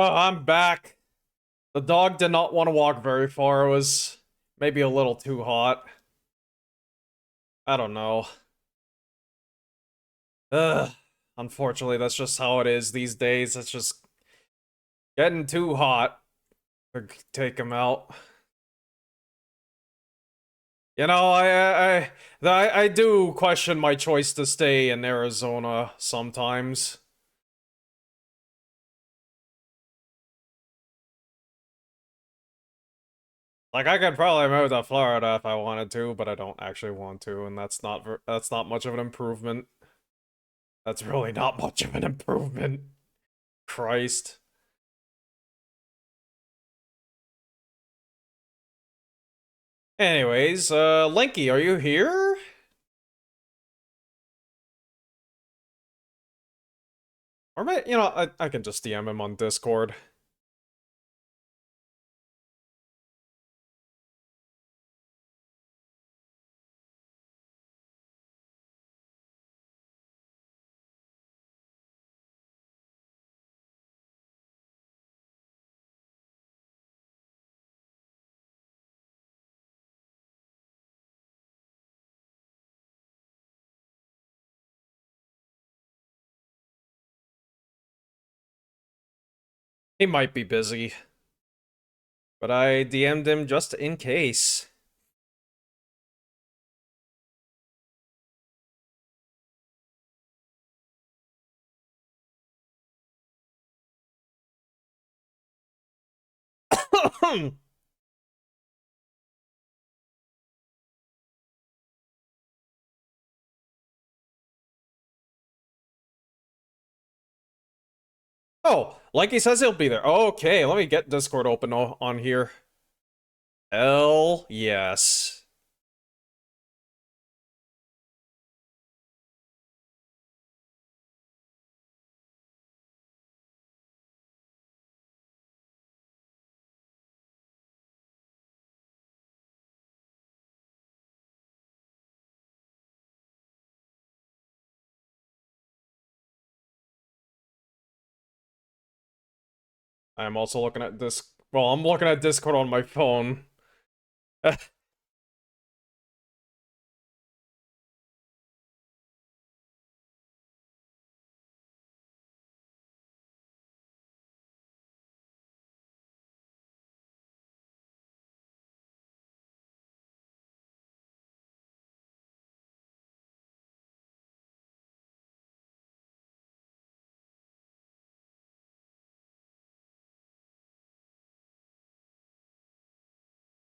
Oh, I'm back. The dog did not want to walk very far. It was maybe a little too hot. I don't know. Ugh. Unfortunately, that's just how it is these days. It's just getting too hot to take him out. You know, I do question my choice to stay in Arizona sometimes. Like, I could probably move to Florida if I wanted to, but I don't actually want to, and that's not much of an improvement. That's really not much of an improvement. Christ. Anyways, Lenky, are you here? Or I can just DM him on Discord. He might be busy, but I DM'd him just in case. Oh, like he says he'll be there. Okay, let me get Discord open on here. Hell yes. I'm also looking at this. Well, I'm looking at Discord on my phone.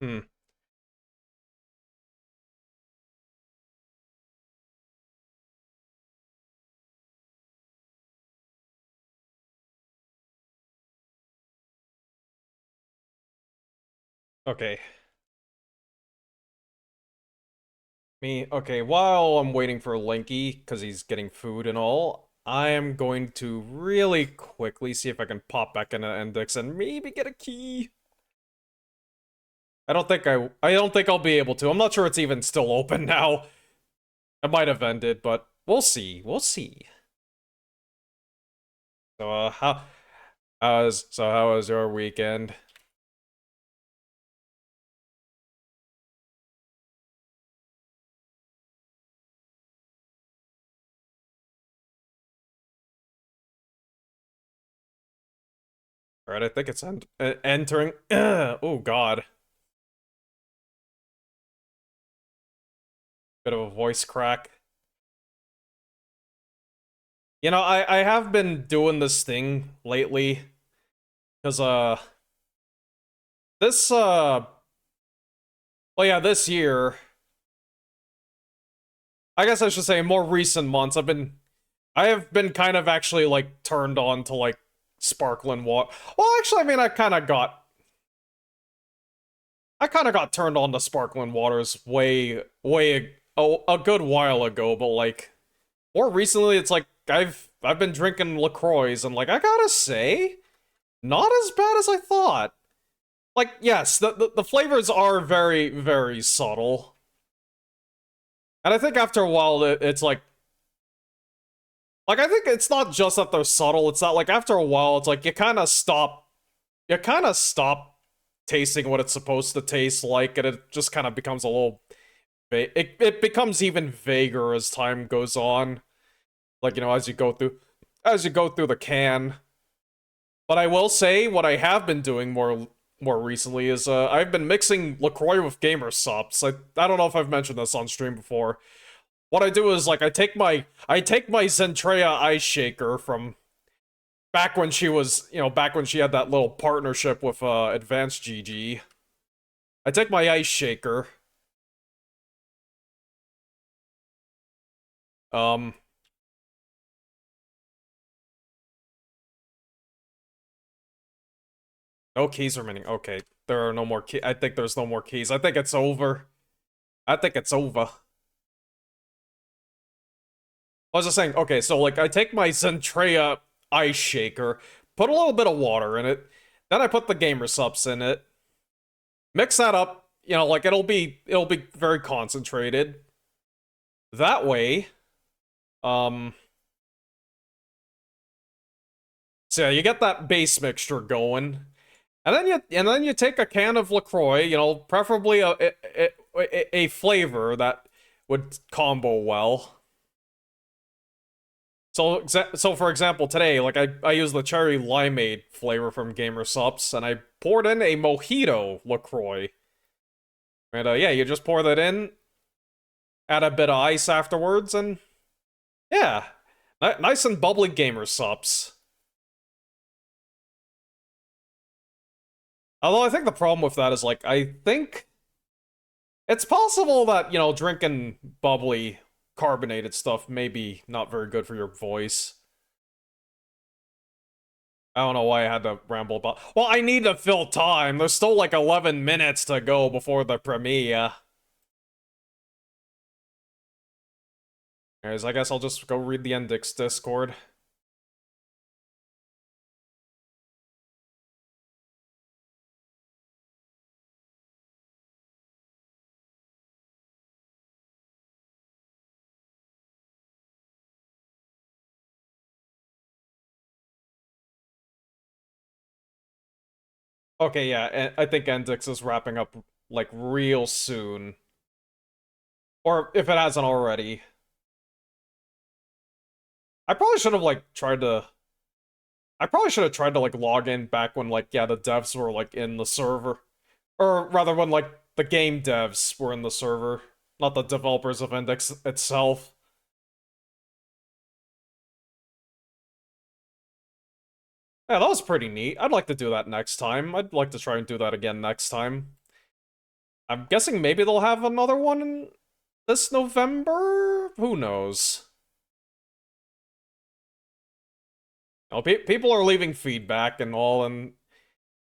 Hmm. Okay. Okay, while I'm waiting for Linky, because he's getting food and all, I am going to really quickly see if I can pop back into Index and maybe get a key. I don't think I'll be able to. I'm not sure it's even still open now. It might have ended, but we'll see. We'll see. So, how was your weekend? Alright, I think it's entering. Oh, God. Bit of a voice crack. You know, I have been doing this thing lately, because, this, well, yeah, this year, I guess I should say more recent months, I have been kind of actually, like, turned on to, like, sparkling water. Well, actually, I mean, I kind of got turned on to sparkling waters a good while ago, but, like, more recently, it's like, I've been drinking LaCroix, and, like, I gotta say, not as bad as I thought. Like, yes, the flavors are very, very subtle. And I think after a while, it's like, I think it's not just that they're subtle, it's not like after a while, it's like you kind of stop you kind of stop tasting what it's supposed to taste like, and it just kind of becomes a little it becomes even vaguer as time goes on. Like, as you go through the can. But I will say what I have been doing more recently is I've been mixing LaCroix with gamer subs. I don't know if I've mentioned this on stream before. What I do is like I take my Zentrea ice shaker from back when she was, back when she had that little partnership with Advanced GG. I take my ice shaker. Um no keys remaining. Okay. There are no more keys. I think there's no more keys. I think it's over. I think it's over. I was just saying, okay, so like I take my Zentrea ice shaker, put a little bit of water in it, then I put the gamer subs in it, mix that up, like it'll be very concentrated. That way, um so yeah, you get that base mixture going. And then you take a can of LaCroix, preferably a flavor that would combo well. So for example, today, like I used the cherry limeade flavor from Gamer Supps, and I poured in a mojito LaCroix. And yeah, you just pour that in, add a bit of ice afterwards, and yeah, nice and bubbly Gamer Supps. Although I think the problem with that is like I think it's possible that, drinking bubbly carbonated stuff may be not very good for your voice. I don't know why I had to ramble about. Well, I need to fill time. There's still like 11 minutes to go before the premiere. Anyways, I guess I'll just go read the Endix Discord. Okay, yeah, I think Endix is wrapping up like real soon. Or if it hasn't already. I probably should have like tried to I probably should have tried to like log in back when like yeah, the devs were like in the server. Or rather when like the game devs were in the server, not the developers of Index itself. Yeah, that was pretty neat. I'd like to do that next time. I'd like to try and do that again next time. I'm guessing maybe they'll have another one this November? Who knows? Oh, people are leaving feedback and all, and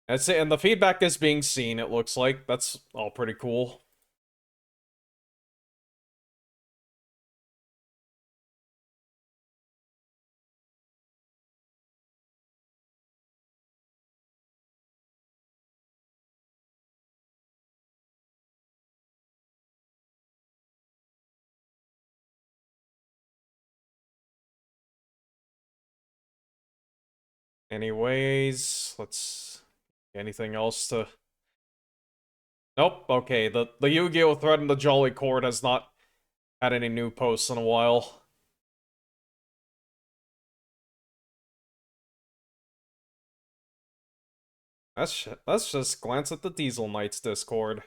that's it. And the feedback is being seen, it looks like. That's all pretty cool. Anyways, let's... Anything else to... Nope, okay. The Yu-Gi-Oh! Thread and the Jolly Cord has not had any new posts in a while. Let's just glance at the Diesel Knights Discord.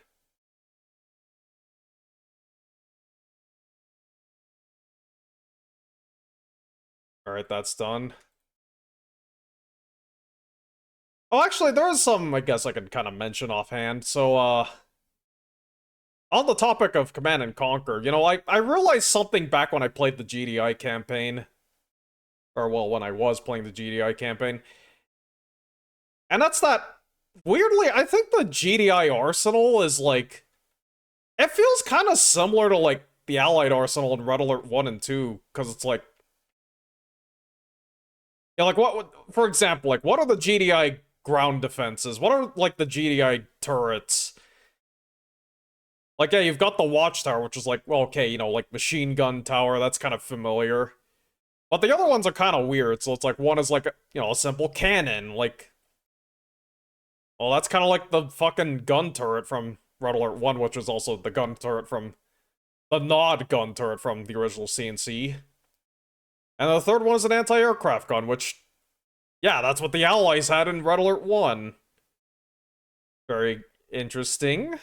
Alright, that's done. Oh, actually, there is some, I guess I could kind of mention offhand. So, on the topic of Command and Conquer, I realized something back when I played the GDI campaign. Or, well, when I was playing the GDI campaign. And that's that, weirdly, I think the GDI arsenal is, like... It feels kind of similar to, like, the Allied arsenal in Red Alert 1 and 2, because it's like... Yeah, like, for example, like, what are the GDI ground defenses? What are, like, the GDI turrets? Like, yeah, you've got the watchtower, which is like, well, okay, like machine gun tower, that's kind of familiar. But the other ones are kind of weird, so it's like, one is like, a simple cannon, like... Well, that's kind of like the fucking gun turret from Red Alert 1, which was also the gun turret from the Nod gun turret from the original CNC. And the third one is an anti-aircraft gun, which, yeah, that's what the Allies had in Red Alert 1. Very interesting.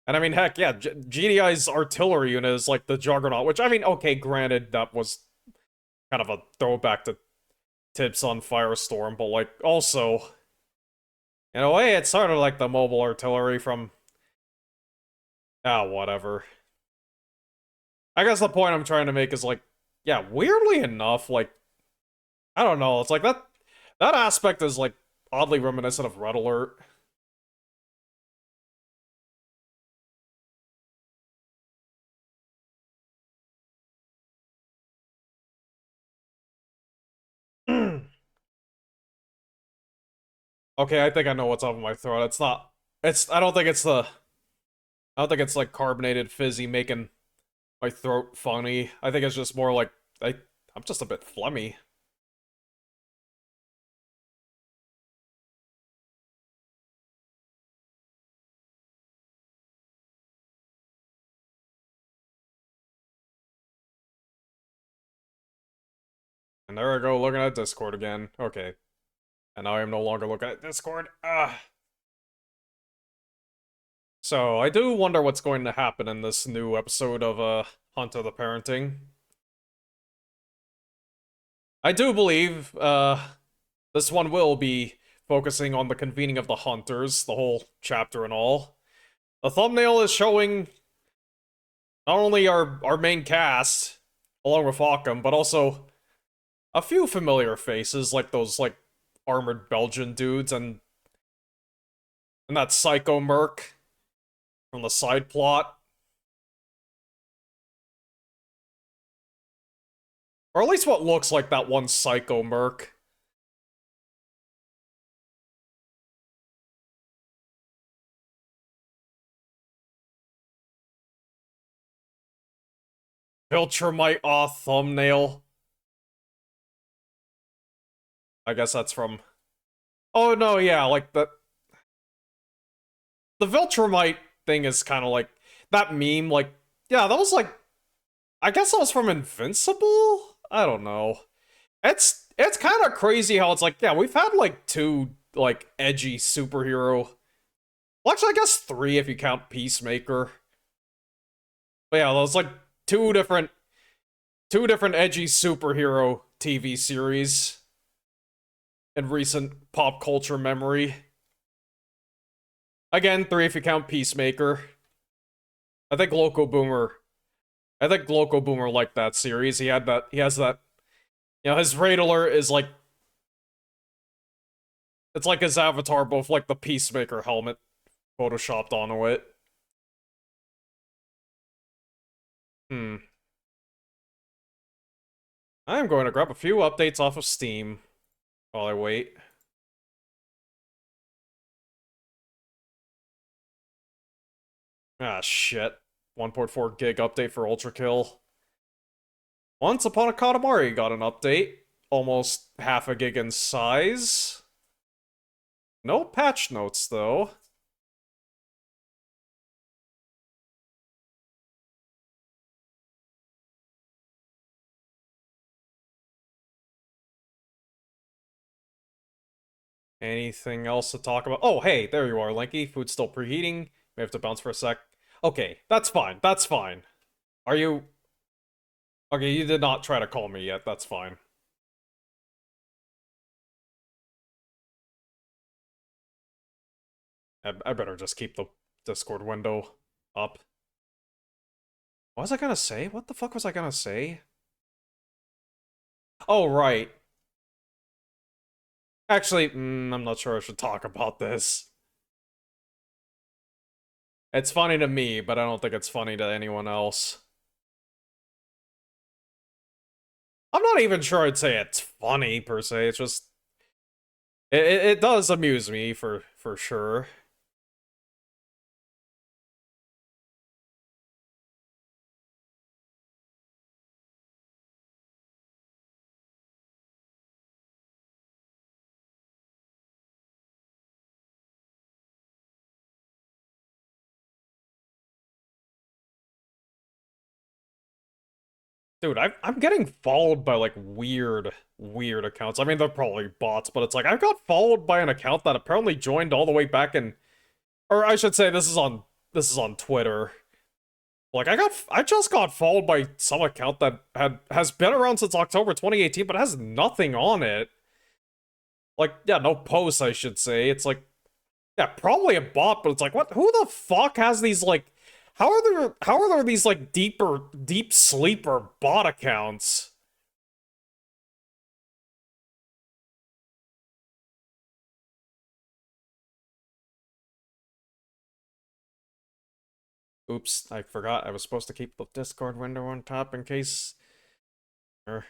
And I mean, heck, yeah, GDI's artillery unit is like the Juggernaut, which, I mean, okay, granted, that was kind of a throwback to Tips on Firestorm, but, like, also, in a way, it's sort of like the mobile artillery from... Ah, whatever. I guess the point I'm trying to make is, like, yeah, weirdly enough, like, I don't know, it's like that aspect is, like, oddly reminiscent of Red Alert. Okay, I think I know what's up in my throat. It's not... I don't think it's the... I don't think it's, like, carbonated fizzy making my throat funny. I think it's just more like... I'm just a bit phlegmy. And there I go, looking at Discord again. Okay. And now I am no longer looking at Discord. Ah. So, I do wonder what's going to happen in this new episode of, Hunt of the Parenting. I do believe, this one will be focusing on the convening of the Hunters, the whole chapter and all. The thumbnail is showing not only our main cast, along with Occam, but also a few familiar faces, like those, like, armored Belgian dudes and that psycho merc from the side plot. Or at least what looks like that one psycho merc. Viltrumite off thumbnail. I guess that's from... Oh no, yeah, like the Viltrumite thing is kind of like that meme, like, yeah, that was like, I guess that was from Invincible? I don't know. It's kind of crazy how it's like, yeah, we've had like two like edgy superhero, well, actually I guess three if you count Peacemaker. But yeah, those like two different edgy superhero TV series in recent pop culture memory. Again, three if you count Peacemaker. I think Loco Boomer liked that series. He has that, you know, his raid alert is like, it's like his avatar, both like the Peacemaker helmet photoshopped onto it. Hmm. I'm going to grab a few updates off of Steam while I wait. Ah, shit. 1.4 gig update for Ultra Kill. Once Upon a Katamari got an update. Almost half a gig in size. No patch notes, though. Anything else to talk about? Oh, hey, there you are, Lenky. Food's still preheating. May have to bounce for a sec. Okay, that's fine. That's fine. Are you... Okay, you did not try to call me yet. That's fine. I better just keep the Discord window up. What was I gonna say? What the fuck was I gonna say? Oh, right. Actually, I'm not sure I should talk about this. It's funny to me, but I don't think it's funny to anyone else. I'm not even sure I'd say it's funny, per se. It's just... It does amuse me, for sure. Dude, I'm getting followed by like weird accounts. I mean, they're probably bots, but it's like I got followed by an account that apparently joined all the way back in, or I should say, this is on Twitter. Like I just got followed by some account that has been around since October 2018, but has nothing on it. Like, yeah, no posts, I should say. It's like, yeah, probably a bot, but it's like, what? Who the fuck has these like? How are there these like deep sleeper bot accounts? Oops, I forgot I was supposed to keep the Discord window on top in case. Er.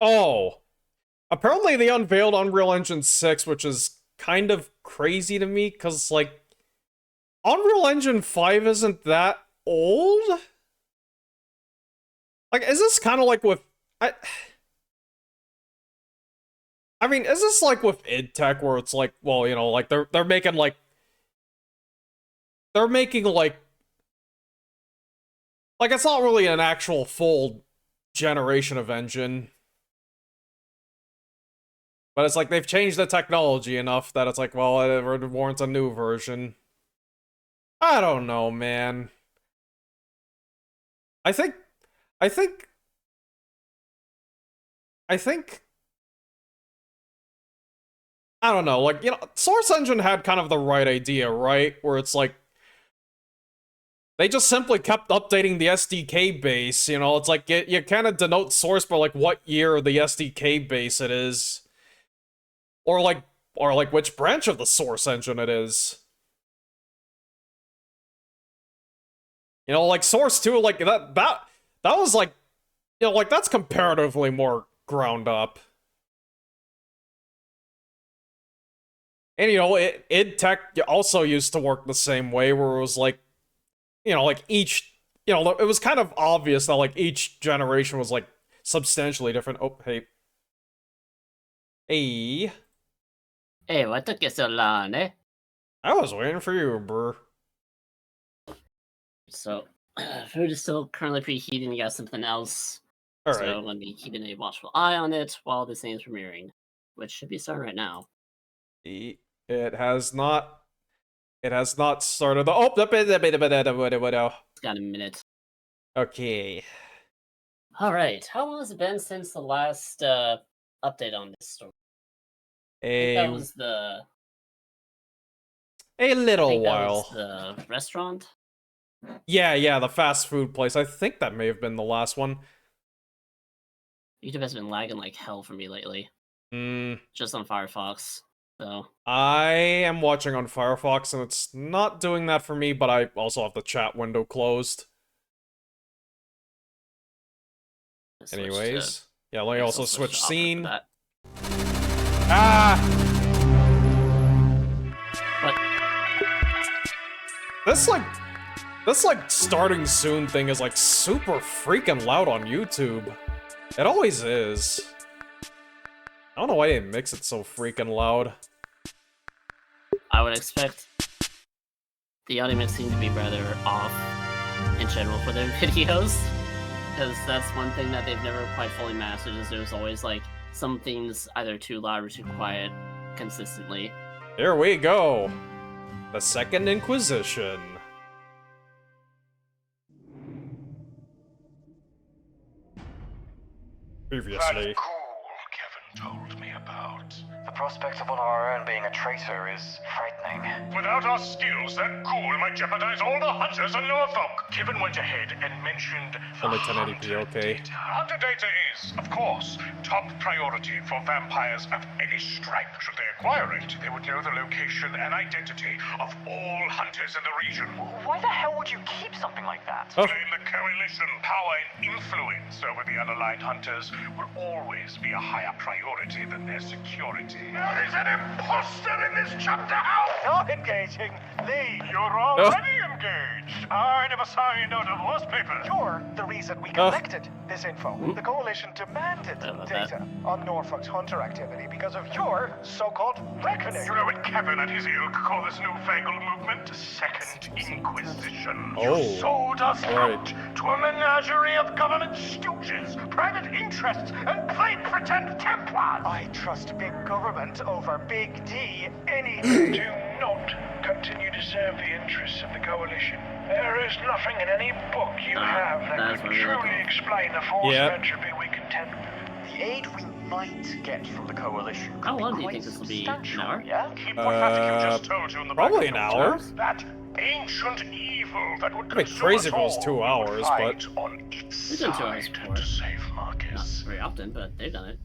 Oh, apparently they unveiled Unreal Engine 6, which is kind of crazy to me, because, like, Unreal Engine 5 isn't that old? Like, is this kind of like with... I mean, is this like with id Tech, where it's like, well, you know, like, they're making, like... They're making, like... Like, it's not really an actual full generation of engine. But it's like they've changed the technology enough that it's like, well, it warrants a new version. I don't know, man. I think, I think, I think, I don't know, like, you know, Source Engine had kind of the right idea, right? Where it's like, they just simply kept updating the SDK base, you know, it's like, you kind of denote source by, like, what year of the SDK base it is. Or like, which branch of the Source Engine it is. You know, like, Source 2, like, that was, like, you know, like, that's comparatively more ground up. And, you know, id Tech also used to work the same way, where it was, like, you know, like, each, you know, it was kind of obvious that, like, each generation was, like, substantially different. Oh, hey. Hey. Hey, what took you so long, eh? I was waiting for you, brr. So, food is still currently preheating. You got something else. All So right. I'm going to be keeping a watchful eye on it while this thing is premiering, which should be starting right now. It has not. It has not started. Oh, It's got a minute. okay. All right. How long has it been since the last update on this story? I think that was the. A little I think that while. was the restaurant. Yeah, the fast food place. I think that may have been the last one. YouTube has been lagging like hell for me lately. Just on Firefox. So I am watching on Firefox, and it's not doing that for me, but I also have the chat window closed. Anyways. Yeah, let me also switch scene. Ah! What? This, like, starting soon thing is, like, super freaking loud on YouTube. It always is. I don't know why they mix it so freaking loud. I would expect the audio mix seem to be rather off in general for their videos, because that's one thing that they've never quite fully mastered, is there's always like some things either too loud or too quiet consistently. Here we go. The Second Inquisition. Previously. That ghoul Kevin told me about. The prospect of one of our own being a traitor is frightening. Without our skills, that ghoul might jeopardize all the hunters in Norfolk. Kevin went ahead and mentioned only 1080p, okay. Hunter data is, of course, top priority for vampires of any stripe. Should they acquire it, they would know the location and identity of all hunters in the region. Why the hell would you keep something like that? Blame the Coalition. Power and influence over the unaligned hunters will always be a higher priority than their security. There is an imposter in this chapter house! Not engaging. Lee, You're already engaged. I never signed a divorce papers. you're the reason we collected this info. The Coalition demanded data on Norfolk's hunter activity because of your so-called reckoning. You know what Kevin and his ilk call this newfangled movement? Second Inquisition. Oh, You sold us right. out to a menagerie of government stooges, private interests, and plain pretend Templars. I trust big government over Big D any day. Do not continue to serve the interests of the Coalition. There is nothing in any book you have that that's could what we're truly looking. explain the force Yep. of entropy we contend with. The aid we might get from the Coalition could How long be do you quite think this will be? An substantial, hour? yeah? Keep what Vatican just told you in the probably back an of your hour. mind. That ancient evil that would It'd be consume crazy us if it was all 2 will hours, fight on its We've done 2 hours side before. to save Not Marcus. very often, but they've done it.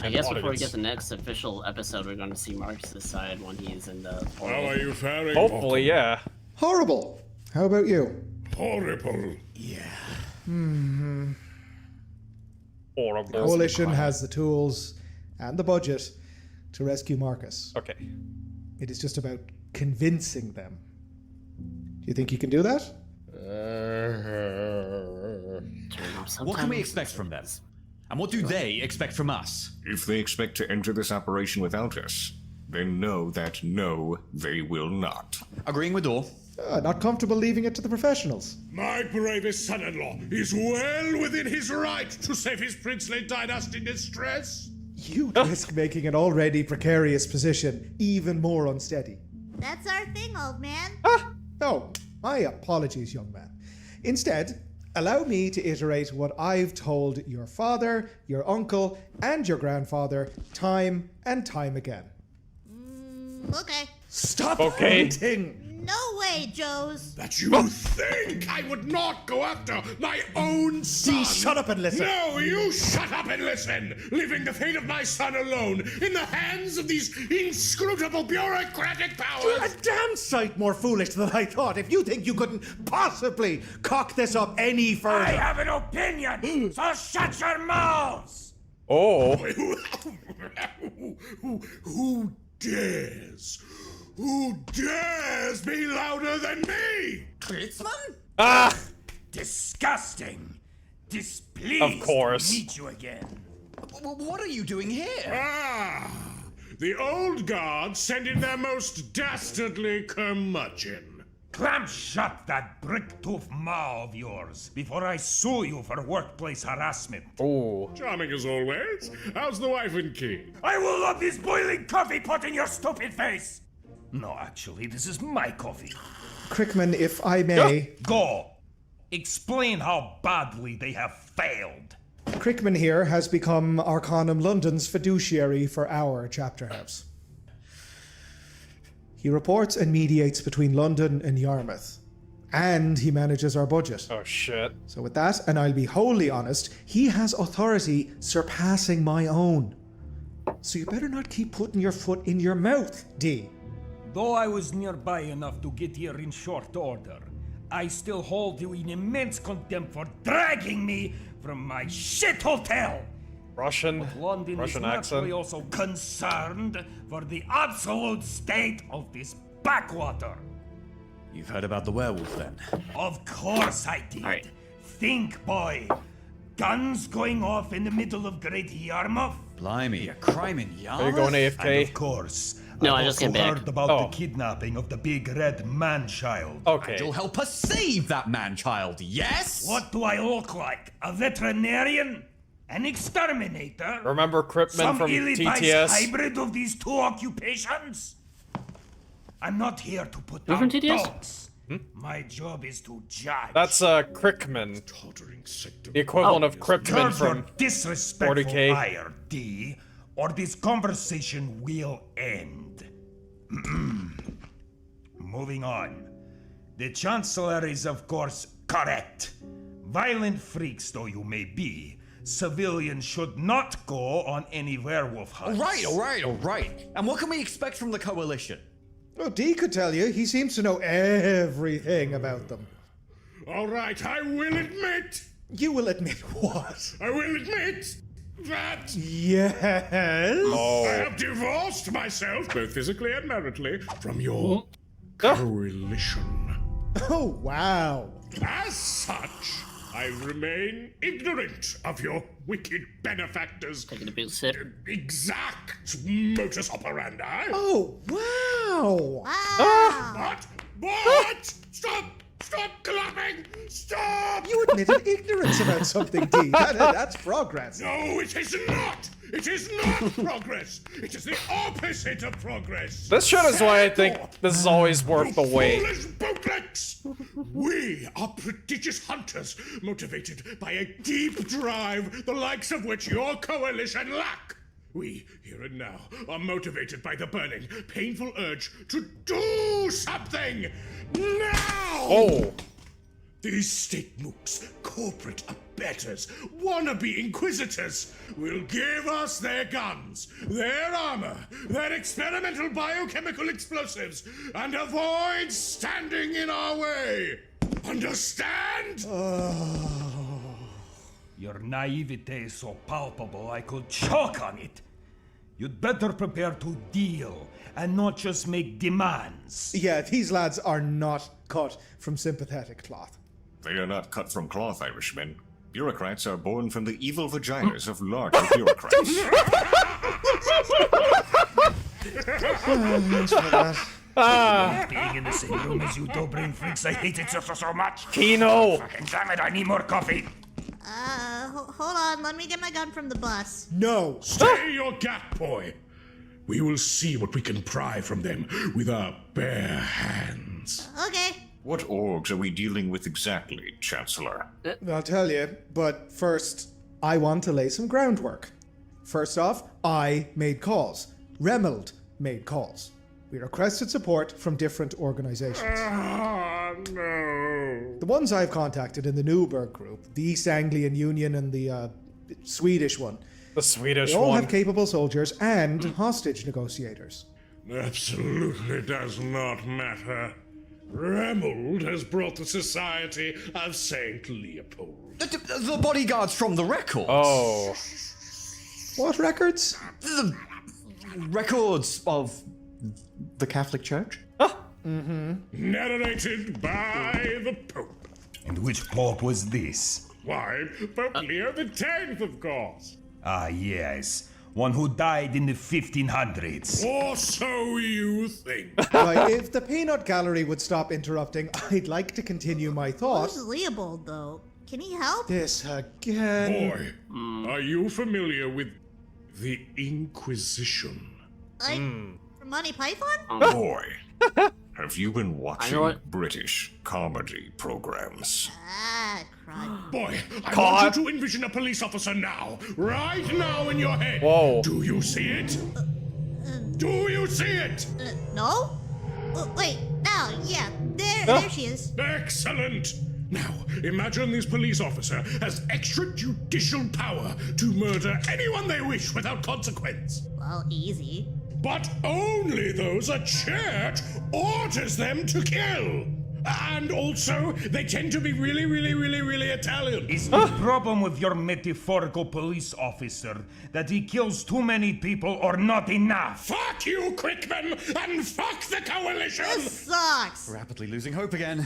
I guess before we get the next official episode, we're going to see Marcus's side when he's in the How portal. are you faring? Hopefully, yeah. Horrible. How about you? Horrible. Horrible. Coalition has the tools and the budget to rescue Marcus. Okay. It is just about convincing them. Do you think you can do that? What can we expect from them? And what do they expect from us? If they expect to enter this operation without us, then know that no, they will not. Agreeing with all. Not comfortable leaving it to the professionals. My bravest son-in-law is well within his right to save his princely dynasty in distress. You'd risk making an already precarious position even more unsteady. That's our thing, old man. No, my apologies, young man. Instead, allow me to iterate what I've told your father, your uncle, and your grandfather time and time again. Okay. Stop Okay. hunting! No way, Joes. That you think I would not go after my own son? Dee, shut up and listen. No, you shut up and listen, leaving the fate of my son alone in the hands of these inscrutable bureaucratic You're powers. a damn sight more foolish than I thought. If you think you couldn't possibly cock this up any further. I have an opinion, so shut your mouths! Oh. Who dares? Who dares be louder than me? Kritzman? Ah! Disgusting. Displeased Of course. to meet you again. What are you doing here? Ah, the old guard sent in their most dastardly curmudgeon. Clamp shut that brick-tooth maw of yours before I sue you for workplace harassment. Ooh. Charming as always. How's the wife and kid? I will lob this boiling coffee pot in your stupid face! No, actually, this is my coffee. Crickman, if I may. Go! Explain how badly they have failed. Crickman here has become Arcanum London's fiduciary for our chapter house. He reports and mediates between London and Yarmouth. And he manages our budget. Oh, shit. So with that, and I'll be wholly honest, he has authority surpassing my own. So you better not keep putting your foot in your mouth, D. Though I was nearby enough to get here in short order, I still hold you in immense contempt for dragging me from my shit hotel. Russian London is accent. naturally also concerned for the absolute state of this backwater. You've heard about the werewolf then? Of course I did. All right. Think, boy. Guns going off in the middle of Great Yarmouth? Blimey, a crime in Yarmouth? Are you going And AFK? of course, No, I've I just also came back. heard about Oh. the kidnapping of the big red man-child. Okay. You'll help us save that man-child, yes? What do I look like? A veterinarian? An exterminator? Remember Cripman Some from ill-advised TTS? hybrid of these two occupations? I'm not here to put Who down from TTS? dogs. My job is to judge. That's Crickman. Tottering sector. The equivalent of Cripman Curb your from disrespectful 40K. ire, D, or this conversation will end. Moving on. The Chancellor is, of course, Correct. Violent freaks though you may be, civilians should not go on any werewolf hunts. All right. And what can we expect from the Coalition? Well, Dee could tell you. He seems to know everything about them. All right, I will admit. You will admit what? I will admit that Yes? I have divorced myself, both physically and maritally, from your coalition. Oh, wow. As such, I remain ignorant of your wicked benefactors' Taking a big sip. exact modus operandi. Oh, wow. Wow. What? Stop clapping! Stop! You admitted ignorance about something, Dee. That's progress. No, it is not! It is not progress! It is the opposite of progress! This shit is why I think this is always worth the wait. Foolish bootlicks! We are prodigious hunters, motivated by a deep drive, the likes of which your coalition lack. We, here and now, are motivated by the burning, painful urge to do something! Now! Oh. These state mooks, corporate abettors, wannabe inquisitors, will give us their guns, their armor, their experimental biochemical explosives, and avoid standing in our way. Understand? Your naivete is so palpable I could choke on it. You'd better prepare to deal and not just make demands. Yeah, these lads are not cut from sympathetic cloth. They are not cut from cloth, Irishmen. Bureaucrats are born from the evil vaginas of larger bureaucrats. Thanks for that. Being in the same room as you brain freaks, I hate it so much. Kino. Fucking damn it, I need more coffee. Hold on. Let me get my gun from the bus. No. Stay your gap, boy. We will see what we can pry from them with our bare hands. Okay. What orgs are we dealing with exactly, Chancellor? I'll tell you, but first, I want to lay some groundwork. First off, I made calls. Remeld made calls. We requested support from different organizations. Ah, no. The ones I've contacted in the Newberg group, the East Anglian Union and the Swedish one, The Swedish they all one. have capable soldiers and hostage negotiators. Absolutely does not matter. Remold has brought the Society of Saint Leopold. The bodyguards from the records. Oh. What records? The records of the Catholic Church? Narrated by the Pope. And which pope was this? Why, Pope Leo X, of course. Ah, yes. One who died in the 1500s. Or so you think. Right, if the peanut gallery would stop interrupting, I'd like to continue my thought. Who's Leopold, though? Can he help? This again. Boy, are you familiar with the Inquisition? Like, from Monty Python? Boy, have you been watching what- British comedy programs? Ah, crud. Boy, I God. want you to envision a police officer now, right now in your head. Whoa. Do you see it? Do you see it? No? Wait, now, yeah. There she is. Excellent. Now, imagine this police officer has extrajudicial power to murder anyone they wish without consequence. Well, easy. But only those a church orders them to kill. And also, they tend to be really Italian. Is the problem with your metaphorical police officer that he kills too many people or not enough? Fuck you, Quickman, and fuck the coalition! This sucks. Rapidly losing hope again.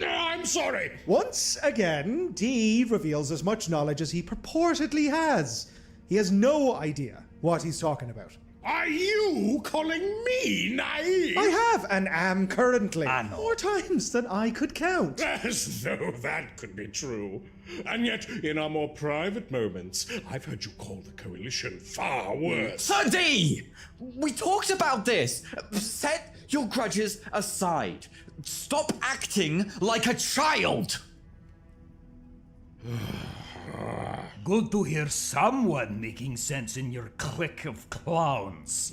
I'm sorry. Once again, Dee reveals as much knowledge as he purportedly has. He has no idea what he's talking about. Are you calling me naive? I have and am currently. I know. More times than I could count. As though that could be true. And yet, in our more private moments, I've heard you call the coalition far worse. Sir D! We talked about this! Set your grudges aside. Stop acting like a child! Good to hear someone making sense in your clique of clowns.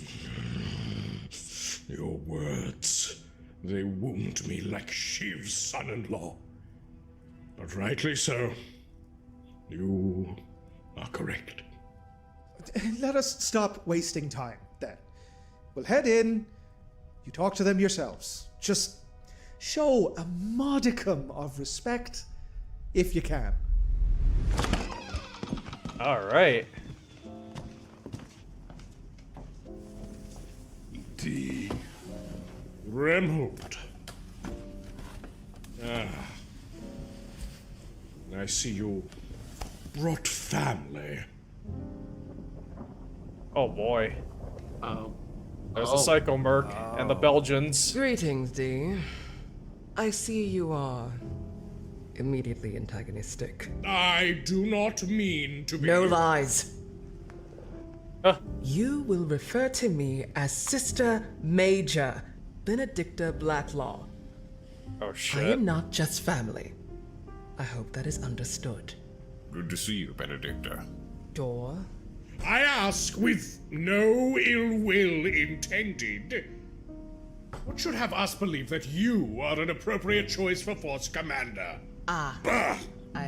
Your words, they wound me like Shiv's son-in-law. But rightly so. You are correct. Let us stop wasting time, then. We'll head in. You talk to them yourselves. Just show a modicum of respect, if you can. All right. The Remholt. I see you brought family. Oh boy. Oh. There's a Psycho Merc and the Belgians. Greetings, D. I see you are immediately antagonistic. I do not mean to be. No lies. Huh. You will refer to me as Sister Major Benedicta Blacklaw. Oh I shit. am not just family. I hope that is understood. Good to see you, Benedicta. Door. I ask with no ill will intended. What should have us believe that you are an appropriate choice for Force Commander? Bah!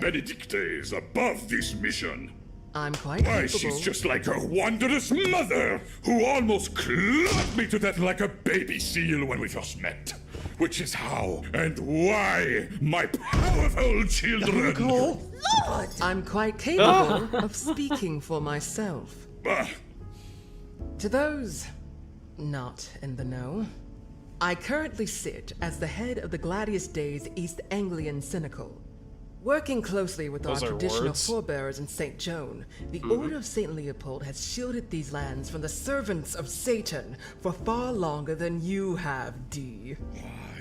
Benedicta is above this mission. I'm quite Why, capable. she's just like her wondrous mother, who almost clubbed me to death like a baby seal when we first met. Which is how and why my powerful children... Lord! I'm quite capable of speaking for myself. Bah! To those not in the know, I currently sit as the head of the Gladius Days East Anglian Cynical. Working closely with Those our are traditional words. forebearers in St. Joan, the Order of St. Leopold has shielded these lands from the servants of Satan for far longer than you have, D.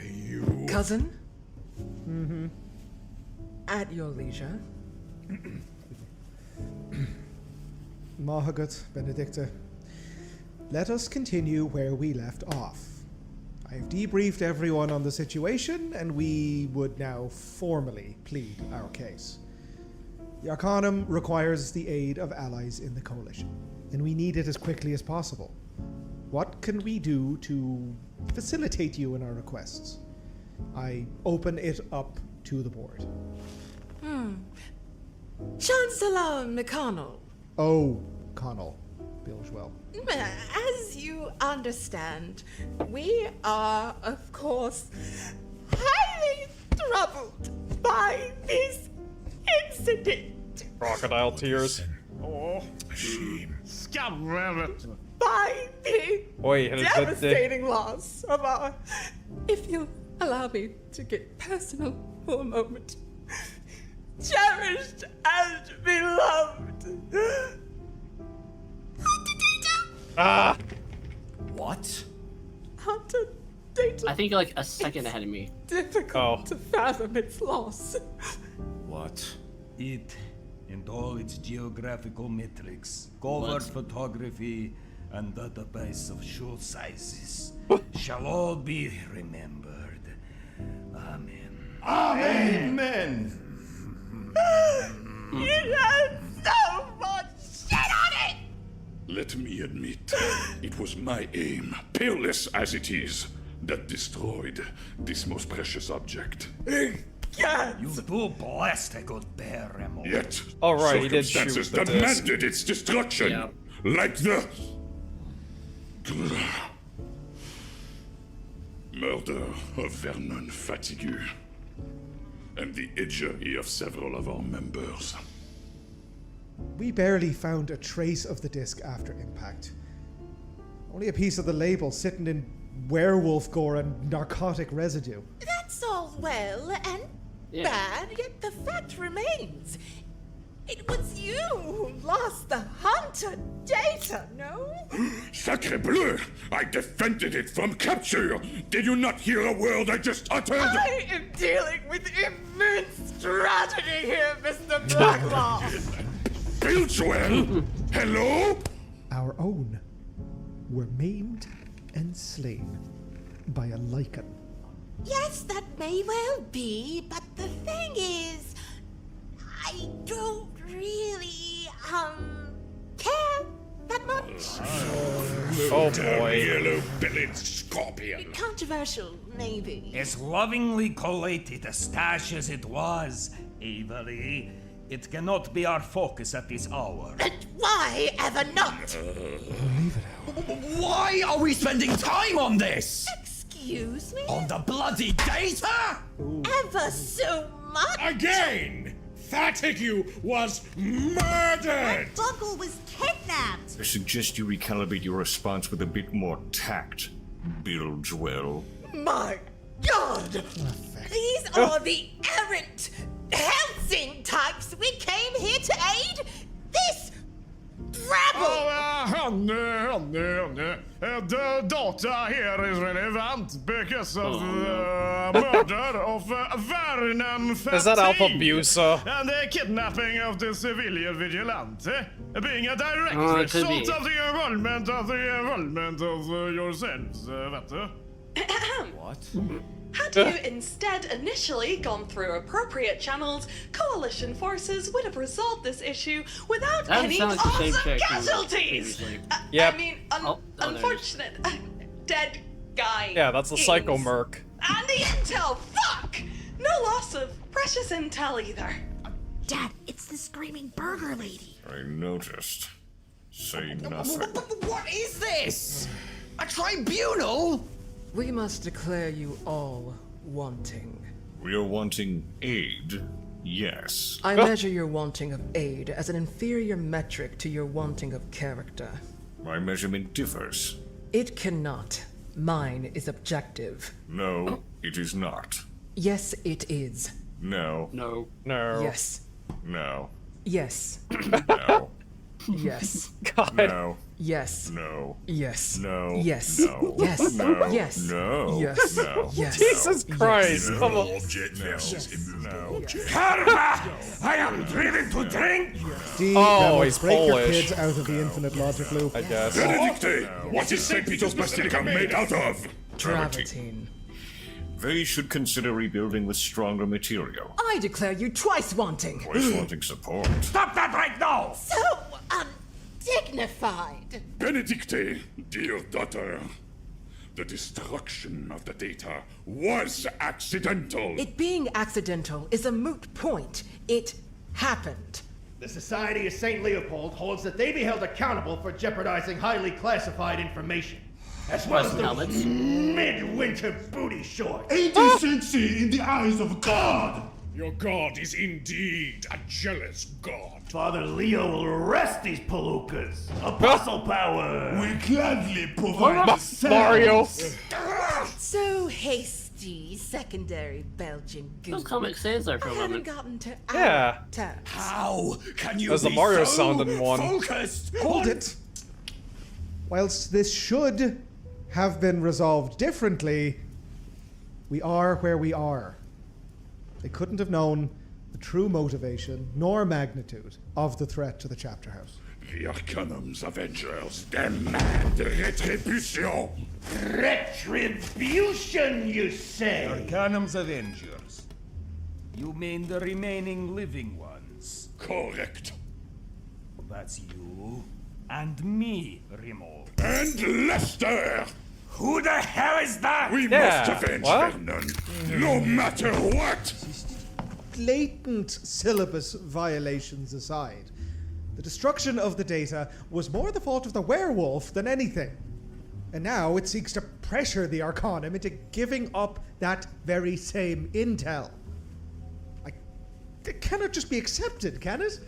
You. Cousin? At your leisure. Mahagut, Benedicta. Let us continue where we left off. I have debriefed everyone on the situation, and we would now formally plead our case. The Arcanum requires the aid of allies in the Coalition, and we need it as quickly as possible. What can we do to facilitate you in our requests? I open it up to the board. Chancellor McConnell. Oh, Connell. Bilgewell. As you understand, we are, of course, highly troubled by this incident. Crocodile tears. By the Wait, and devastating loss of our... If you'll allow me to get personal for a moment. Cherished and beloved. Ah! What? Hunter data. I think you're like a second ahead of me. Difficult to fathom its loss. What? It and all its geographical metrics, covert photography, and database of shoe sizes shall all be remembered. Amen. Amen! It has so much shit on it! Let me admit, it was my aim, peerless as it is, that destroyed this most precious object. You do blessed a good bear, Remo. Yet, Oh, right, he did shoot circumstances the disc. demanded its destruction, Yeah. like the murder of Vernon Fatigue and the injury of several of our members. We barely found a trace of the disc after impact. Only a piece of the label sitting in werewolf gore and narcotic residue. That's all well and Yeah. bad, yet the fact remains. It was you who lost the hunter data, no? Sacre bleu! I defended it from capture! Did you not hear a word I just uttered? I am dealing with immense tragedy here, Mr. Blacklaw. Bilgewell? Hello? Our own were maimed and slain by a lichen. Yes, that may well be, but the thing is, I don't really, care that much. Oh boy. Yellow-bellied scorpion. Controversial, maybe. As lovingly collated a stash as it was, Avery, it cannot be our focus at this hour. And why ever not? Why are we spending time on this? Excuse me? On the bloody data? Ever so much? Again! Fatigue was murdered! Uncle was kidnapped! I suggest you recalibrate your response with a bit more tact, Bilgewell. My God! These are the errant, helsing types we came here to aid! This rabble! Honey. The data here is relevant because of the murder of Vernon Fatigue. Is that Alfabusa? And the kidnapping of the civilian vigilante, being a direct it could result be. of the involvement of yourselves, What? Had you instead initially gone through appropriate channels, coalition forces would have resolved this issue without That any sounds like the same awesome chick from casualties. previously. Yep. I mean, Oh, there it is. unfortunate. Dead guy. Yeah, that's the Psycho ings. Merc. And the intel, fuck! No loss of precious intel either. Dad, it's the screaming burger lady. I noticed. Say nothing. What is this? A tribunal? We must declare you all wanting. We are wanting aid, yes. I measure your wanting of aid as an inferior metric to your wanting of character. My measurement differs. It cannot. Mine is objective. No, it is not. Yes, it is. No, No. No. Yes. no, Yes. no, Yes. God. no, Yes. no, Yes. no, Yes. no, Yes. no, Yes. no, Yes. no, Yes. Jesus Christ. Yes. Come on. Object versus immovable object. Karma! I am driven to drink! D, Oh, that he's will break your Polish. kids out of the infinite logic loop. I guess. Benedicte, what is St. Peter's Basilica made out of? Travertine. They should consider rebuilding with stronger material. I declare you twice wanting. Always wanting support. Stop that right now! So, dignified. Benedicte, dear daughter, the destruction of the data was accidental. It being accidental is a moot point. It happened. The Society of St. Leopold holds that they be held accountable for jeopardizing highly classified information, as well as Helmets. those midwinter booty shorts. Indecency in the eyes of God! Your god is indeed a jealous god. Father Leo will arrest these palookas. Apostle power! We gladly provide the same. Mario. So hasty, secondary Belgian Those goose. comic saves there for I a haven't moment. gotten to Yeah. our task. How can you There's the be Mario so sounding one. focused? Hold it. Whilst this should have been resolved differently, we are where we are. They couldn't have known the true motivation nor magnitude of the threat to the chapter house. The Arcanum's Avengers demand retribution. Retribution, you say? Arcanum's Avengers. You mean the remaining living ones? Correct. That's you and me, Remo. And Lester! Who the hell is that? We Yeah, must avenge what? Vernon, no matter what! Blatant syllabus violations aside, the destruction of the data was more the fault of the werewolf than anything. And now it seeks to pressure the Arcanum into giving up that very same intel. It cannot just be accepted, can it?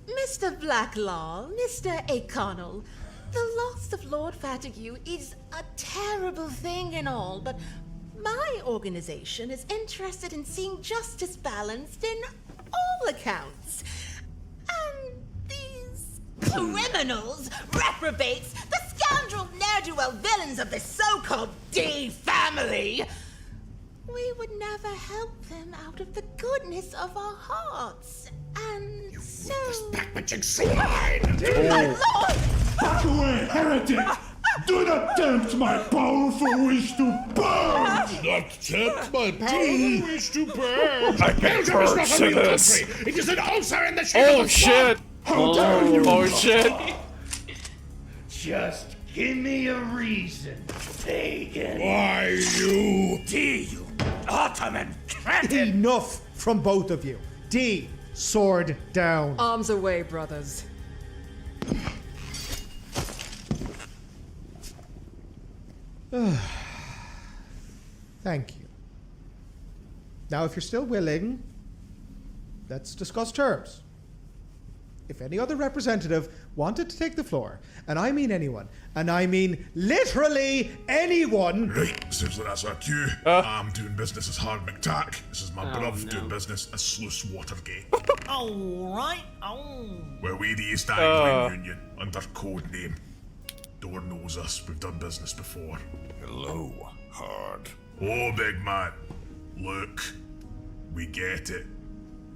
Mr. Blacklaw, Mr. O'Connell, the loss of Lord Fatigue is a terrible thing and all, but my organization is interested in seeing justice balanced in all accounts. And these criminals, reprobates, the scoundrel ne'er-do-well villains of the so-called D family, we would never help them out of the goodness of our hearts. And so... Backbenching swine! My lord! Back away, heretic! Do not tempt my powerful wish to burn! Not tempt my powerful wish to burn! I can burn to this. It is an ulcer in the shape Oh of a shit. How dare you! Oh shit. Just Give me a reason, pagan. Why, you... D, you Ottoman cretin! Enough from both of you. D, sword down. Arms away, brothers. Thank you. Now, if you're still willing, let's discuss terms. If any other representative wanted to take the floor, and I mean anyone, and I mean literally anyone. Right, seems like that's our cue. I'm doing business as Hard McTack. This is my brother doing business as Sluice Watergate. Alright, We're we the East Anglian Union, under code name. Door knows us, we've done business before. Hello, Hard. Oh, big man. Look, we get it.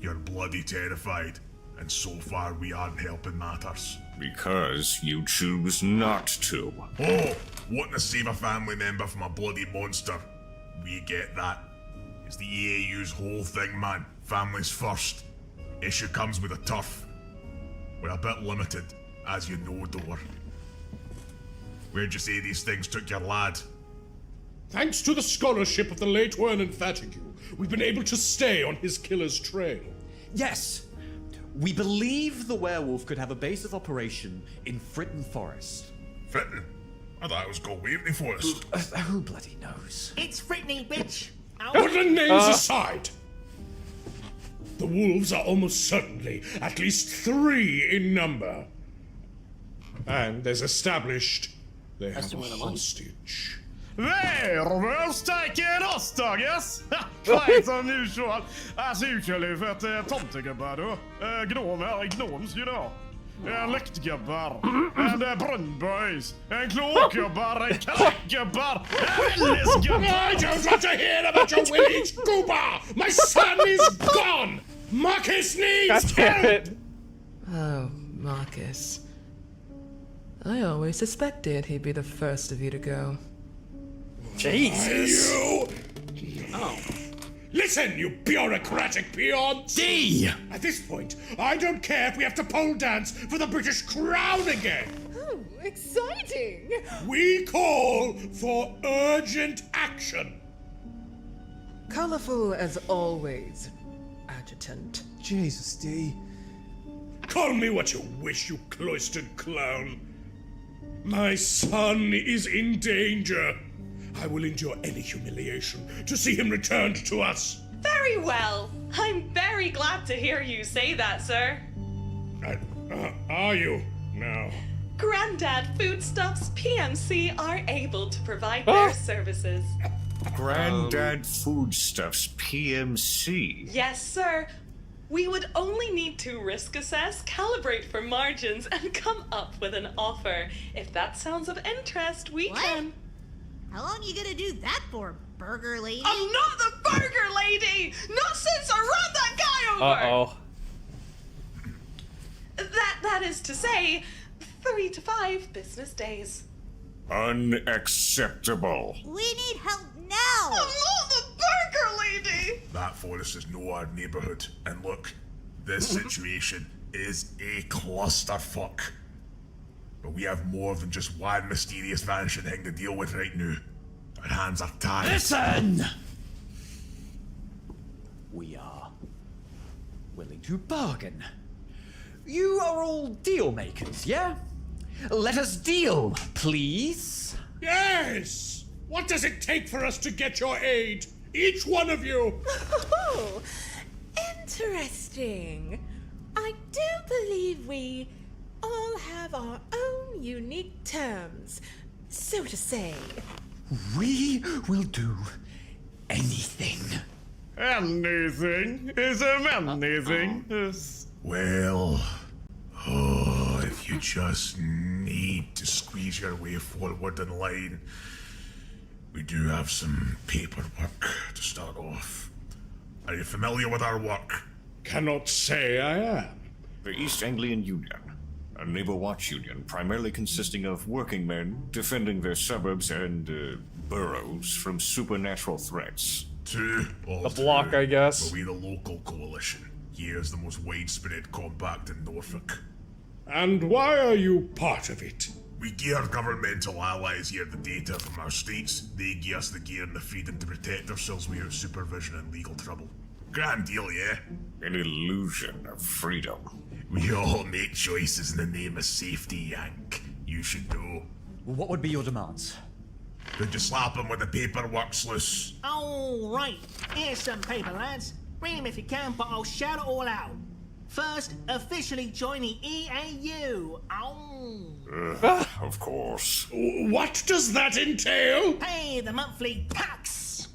You're bloody terrified. And so far, we aren't helping matters. Because you choose not to. Oh, wanting to save a family member from a bloody monster. We get that. It's the EAU's whole thing, man. Families first. Issue comes with a turf. We're a bit limited, as you know, Door. Where'd you say these things took your lad? Thanks to the scholarship of the late Wernan Fatigue, we've been able to stay on his killer's trail. Yes. We believe the werewolf could have a base of operation in Fritton Forest. Fritton? I thought it was called Waveney Forest. Who bloody knows? it's Fritney, bitch. Put the names aside. The wolves are almost certainly at least 3 in number. And as established, they have a hostage. Werewolves taking hostages! Quite unusual. As usually för att tomtegubbar då. Gnomer, gnomes, you know. Läktgubbar, and brunnboys, and kloakgubbar, and klackgubbar, I don't want to hear about your village, Gooba! My son is gone! Marcus needs help! Oh, Marcus. I always suspected he'd be the first of you to go. Jesus. You... Oh. Listen, you bureaucratic peons! D! At this point, I don't care if we have to pole dance for the British crown again! Oh, exciting! We call for urgent action! Colorful as always, Adjutant. Jesus, D. Call me what you wish, you cloistered clown. My son is in danger. I will endure any humiliation to see him returned to us. Very well. I'm very glad to hear you say that, sir. Are you? No. Grandad Foodstuffs PMC are able to provide their services. Grandad Foodstuffs PMC. Yes, sir. We would only need to risk assess, calibrate for margins, and come up with an offer. If that sounds of interest, we can. How long you gonna do that for, burger lady? I'm not the burger lady! Not since I ran that guy over! That is to say, 3 to 5 business days. Unacceptable. We need help now! I'm not the burger lady! That forest is no our neighborhood. And look, this situation is a clusterfuck. But we have more than just one mysterious vanishing thing to deal with right now. Our hands are tied. Listen! We are willing to bargain. You are all deal makers, yeah? Let us deal, please. Yes! What does it take for us to get your aid? Each one of you! Oh, interesting. I do believe we all have our own unique terms, so to say. We will do anything. Anything is anything. Well, if you just need to squeeze your way forward in line, we do have some paperwork to start off. Are you familiar with our work? Cannot say I am. The East Anglian Union, a naval watch union primarily consisting of working men defending their suburbs and boroughs from supernatural threats. The block, I guess. But we the local coalition. Here's the most widespread compact in Norfolk. And why are you part of it? We gear governmental allies here the data from our states. They give us the gear and the freedom to protect ourselves without supervision and legal trouble. Grand deal, yeah? An illusion of freedom. We all make choices in the name of safety, Yank. You should know. What would be your demands? Could you slap him with the paperwork's loose? All right. Here's some paper, lads. Read them if you can, but I'll shout it all out. First, officially join the EAU. Of course. What does that entail? Pay the monthly tax.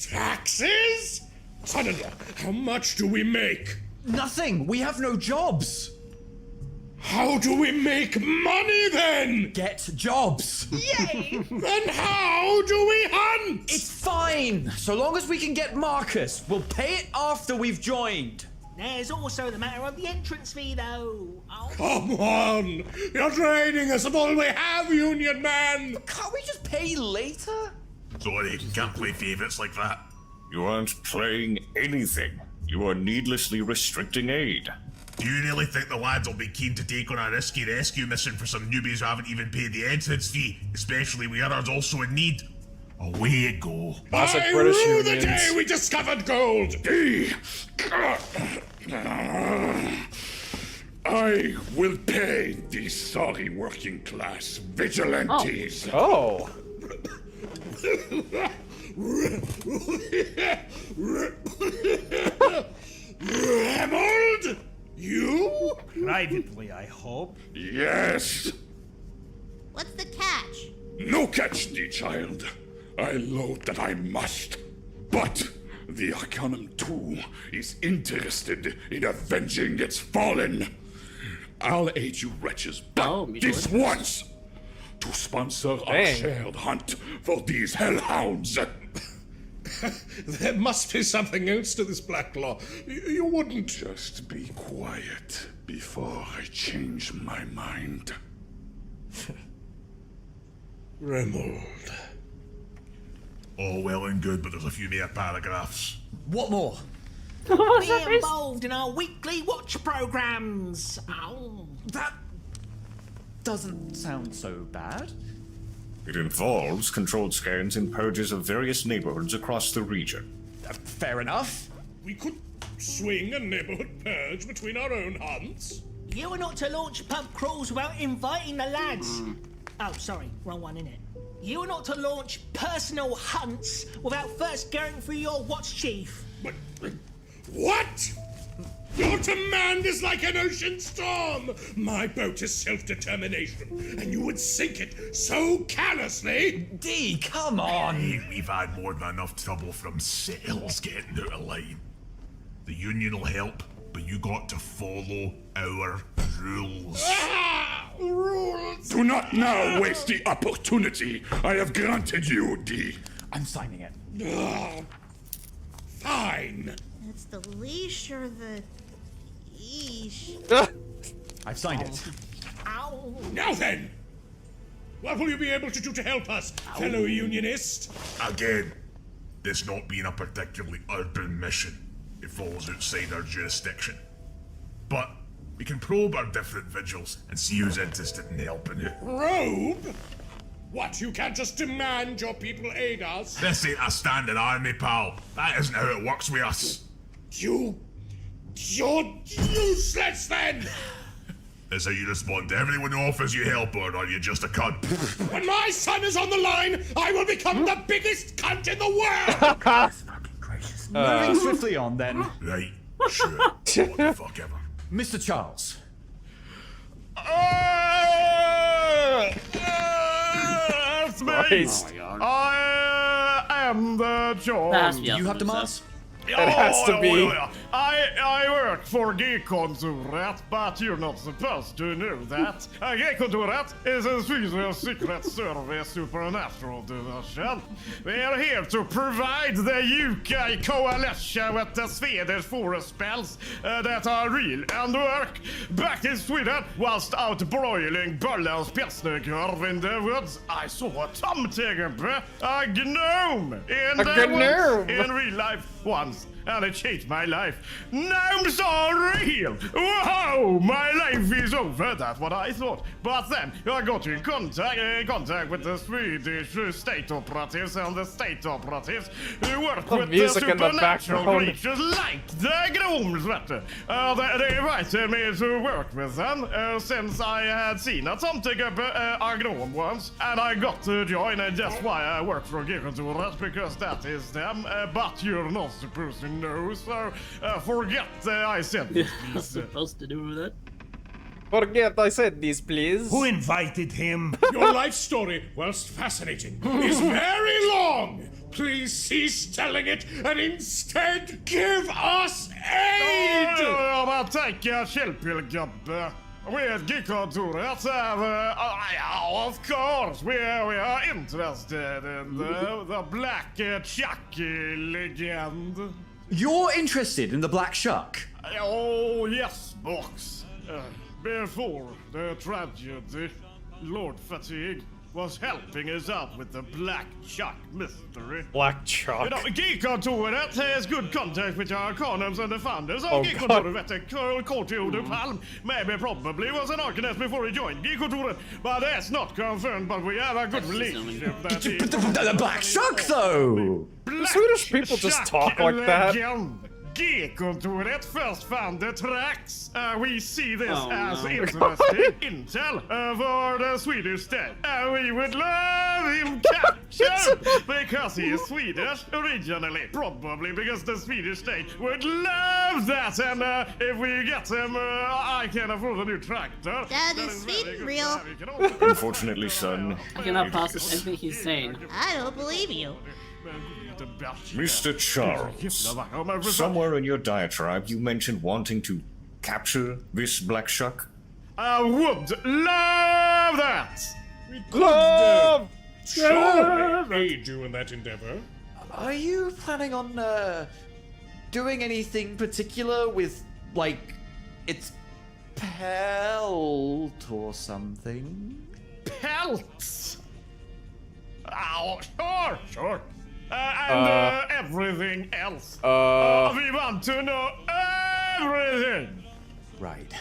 Taxes? Son-in-law, how much do we make? Nothing! We have no jobs! How do we make money then? Get jobs! Yay! Then how do we hunt? It's fine! So long as we can get Marcus, we'll pay it after we've joined. There's also the matter of the entrance fee, though. Come on! You're draining us of all we have, Union Man! Can't we just pay later? Sorry, can't play favourites like that. You aren't playing anything. You are needlessly restricting aid. Do you really think the lads will be keen to take on a risky rescue mission for some newbies who haven't even paid the entrance fee, especially with others also in need? Away you go. Classic I British rue unions. the day we discovered gold! I will pay these sorry working class vigilantes. Oh. Remold? You? Privately, I hope. Yes. What's the catch? No catch, thee child. I loathe that I must. But the Arcanum too is interested in avenging its fallen. I'll aid you wretches, but this once to sponsor our shared hunt for these hellhounds. There must be something else to this black law. You wouldn't... Just be quiet before I change my mind. Remold. All well and good, but there's a few more paragraphs. What more? Be involved in our weekly watch programs. That doesn't sound so bad. It involves controlled scans and purges of various neighborhoods across the region. Fair enough. We could swing a neighborhood purge between our own hunts. You are not to launch pub crawls without inviting the lads. Oh, sorry, wrong one, innit? You are not to launch personal hunts without first going through your watch chief. But what? Your command is like an ocean storm. My boat is self-determination, and you would sink it so callously. D, come on. Hey, we've had more than enough trouble from sails getting out of line. The Union will help, but you got to follow our rules. Rules! Do not now waste the opportunity I have granted you, D. I'm signing it. Fine. It's the leash or the yeesh. I've signed it. Ow. Now then, what will you be able to do to help us, fellow Unionist? Again, this not being a particularly urban mission. It falls outside our jurisdiction. But we can probe our different vigils and see who's interested in helping you. Probe? What, you can't just demand your people aid us? This ain't a standing army, pal. That isn't how it works with us. You're useless then! Is how you respond to everyone who offers you help, or are you just a cunt? When my son is on the line, I will become the biggest cunt in the world! Moving swiftly on, then. Right, sure. What the fuck ever. Mr. Charles. It's me! I am the John. You have demands? It has to be. I work for G-Kontoret, but you're not supposed to know that. G-Kontoret is a Swedish secret service supernatural division. We are here to provide the UK coalition with the Swedish forest spells that are real and work. Back in Sweden, whilst out broiling Berlin's pilsner in the woods, I saw a tomtegubbe, a gnome, in the woods in real life once. and it changed my life. Gnomes are real! Whoa! My life is over, that's what I thought. But then I got in contact with the Swedish state operatives, and the state operatives work with the supernatural creatures like the gnomes, vet du. They invited me to work with them since I had seen something about a gnome once, and I got to join, and that's why I work for Geekontoret, because that is them, but you're not supposed to know, so forget I said this, please. Supposed to do that? Forget I said this, please. Who invited him? Your life story, whilst fascinating, is very long. Please cease telling it and instead give us aid! Men tänker källpilgubbe. With Geekontoret, of course, we are interested in the Black Chuck legend. You're interested in the Black Shuck? Oh, yes, box. Before the tragedy, Lord Fatigue was helping us out with the Black Chuck mystery. Black Chuck? You know, Geekontoret has good contact with our Arcanums and the founders of Oh, Geekontoret. Kortiodo Palm maybe probably was an Arcanist before he joined Geekontoret, but that's not confirmed, but we have a good relationship. But the Black Shuck, though! The Swedish people just talk like that. Geekontoret first found the tracks. We see this as no. interesting intel for the Swedish state. We would love him captured because he is Swedish originally. Probably because the Swedish state would love that. And if we get him, I can afford a new tractor. Dad, is Sweden real? Unfortunately, son. I cannot possibly think he's sane. I don't believe you. Mr. Charles, somewhere in your diatribe you mentioned wanting to capture this Black Shuck? I would love that! Love! Aid you in that endeavor. Are you planning on doing anything particular with, like, its pelt or something? Pelts? Oh, sure. Everything else. We want to know everything. Right.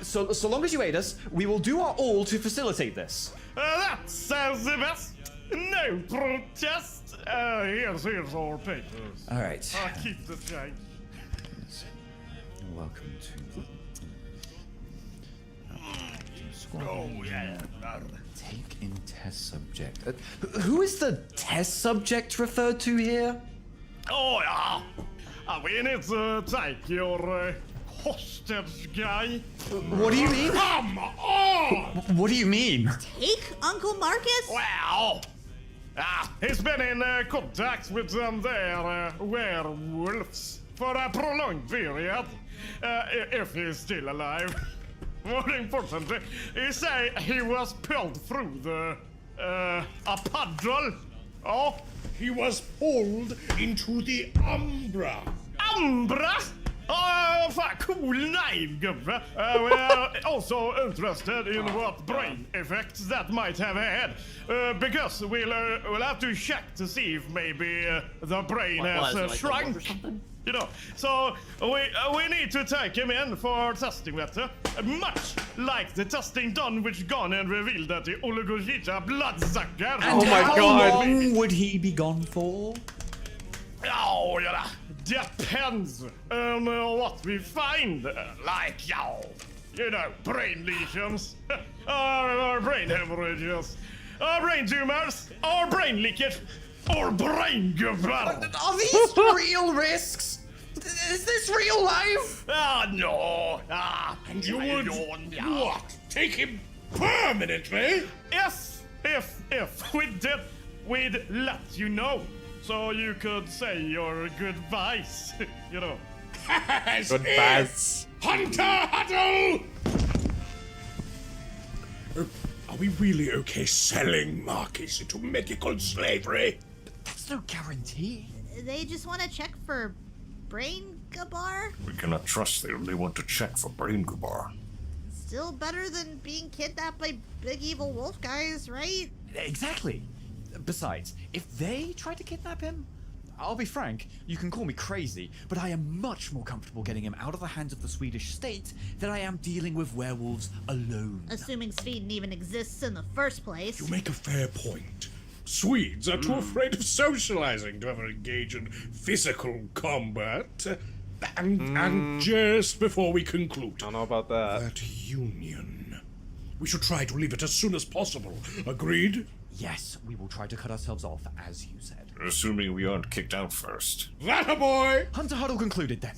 So long as you aid us, we will do our all to facilitate this. That sounds the best. No protest. Here's our papers. All right. I'll keep the change. Welcome to. Oh yeah. Take in test subject. Who is the test subject referred to here? Oh yeah. We need to take your hostage guy. What do you mean? Come on! What do you mean? Take Uncle Marcus? Well, he's been in contact with them there werewolves for a prolonged period. If he's still alive. More importantly, he say he was pulled through a puddle. Oh, he was pulled into the Umbra. Umbra? Oh, cool name, gubbe. We're also interested in what brain effects that might have had. Because we'll have to check to see if maybe the brain has shrunk. You know, so we need to take him in for testing better. Much like the testing done which gone and revealed that the Oligogita bloodsucker. And how long would he be gone for? Oh, yeah, depends on what we find. Like, you know, brain lesions, or brain hemorrhages, or brain tumors, or brain leakage, or brain gubber. Are these real risks? Is this real life? No. And you would what? Take him permanently? If we did, we'd let you know. So you could say your goodbyes, you know. Goodbyes. Hunter Huddle! Are we really okay selling Marcus into medical slavery? That's no guarantee. They just want to check for brain gabar? We cannot trust they only want to check for brain gubar. Still better than being kidnapped by big evil wolf guys, right? Exactly. Besides, if they try to kidnap him, I'll be frank, you can call me crazy, but I am much more comfortable getting him out of the hands of the Swedish state than I am dealing with werewolves alone. Assuming Sweden even exists in the first place. You make a fair point. Swedes are too afraid of socializing to ever engage in physical combat. And just before we conclude, I don't know about that. That union. We should try to leave it as soon as possible. Agreed? Yes, we will try to cut ourselves off, as you said. Assuming we aren't kicked out first. That a boy! Hunter Huddle concluded then.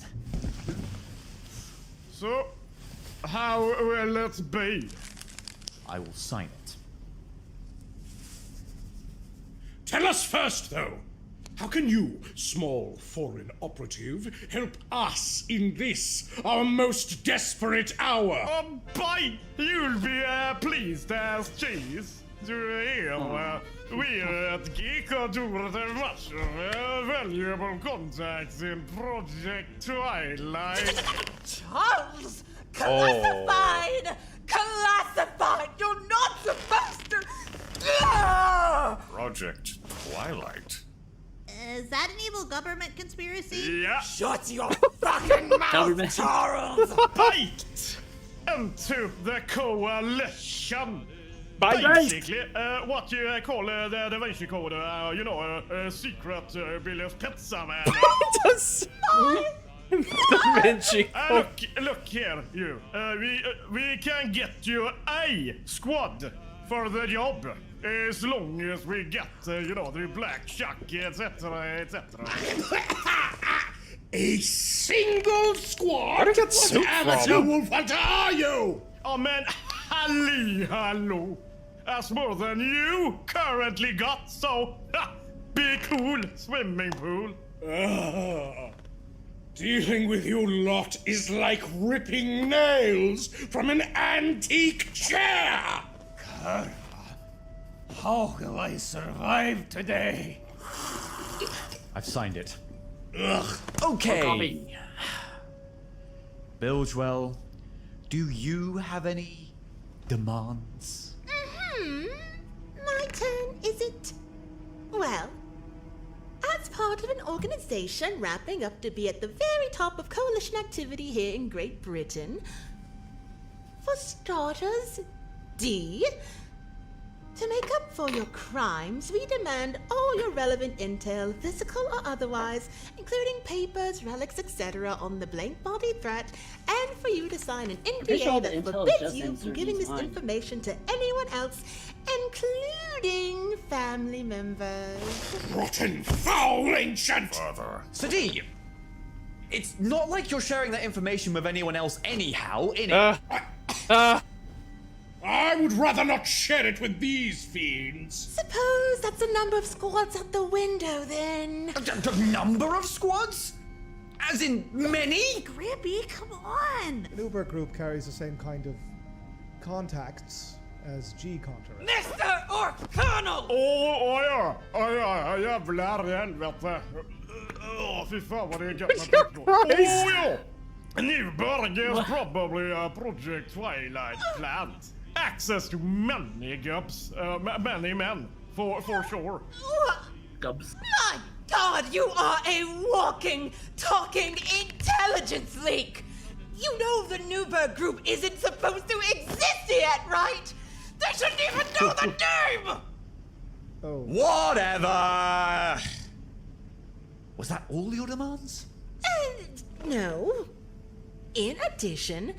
So, how will it be? I will sign it. Tell us first, though. How can you, small foreign operative, help us in this, our most desperate hour? Bye! You'll be pleased as cheese. To hear we at Geek are doing much valuable contacts in Project Twilight. Charles! Classified! Classified! You're not supposed to... Project Twilight. Is that an evil government conspiracy? Yeah. Shut your fucking mouth, Charles! Bite! Into the coalition! Bite! Basically, what you call the Da Vinci Code, secret Billy's Pizza Man. Da Vinci Code. Look here, you. We can get you a squad for the job. As long as we get, the black chuck, etc., etc. A single squad? Where did I get soup amateur from? wolf hunter are you? Oh man, hello. That's more than you currently got, so be cool, swimming pool. Dealing with you lot is like ripping nails from an antique chair. How will I survive today? I've signed it. Ugh. Okay. Bilgewell, do you have any demands? My turn, is it? Well, as part of an organization wrapping up to be at the very top of coalition activity here in Great Britain, for starters, D, to make up for your crimes, we demand all your relevant intel, physical or otherwise, including papers, relics, etc., on the blank body threat, and for you to sign an pretty sure NDA the that intel is forbids just you from inserted giving this fine. information to anyone else, including family members. Rotten, foul, ancient! Father. Sadi! It's not like you're sharing that information with anyone else anyhow, innit? I would rather not share it with these fiends. Suppose that's a number of squads out the window, then. A number of squads? As in many? Grippy, come on! The Uber group carries the same kind of contacts as G Contract. Mr. O'Connell! Jävlar i helvete. Fy fan vad det är gött med ja! Newburg is probably a Project Twilight plant. Access to many gubs, many men, for sure. Gubs. My God, you are a walking, talking intelligence leak! You know the Newberg group isn't supposed to exist yet, right? They shouldn't even know the name! Oh. Whatever! Was that all your demands? No. In addition,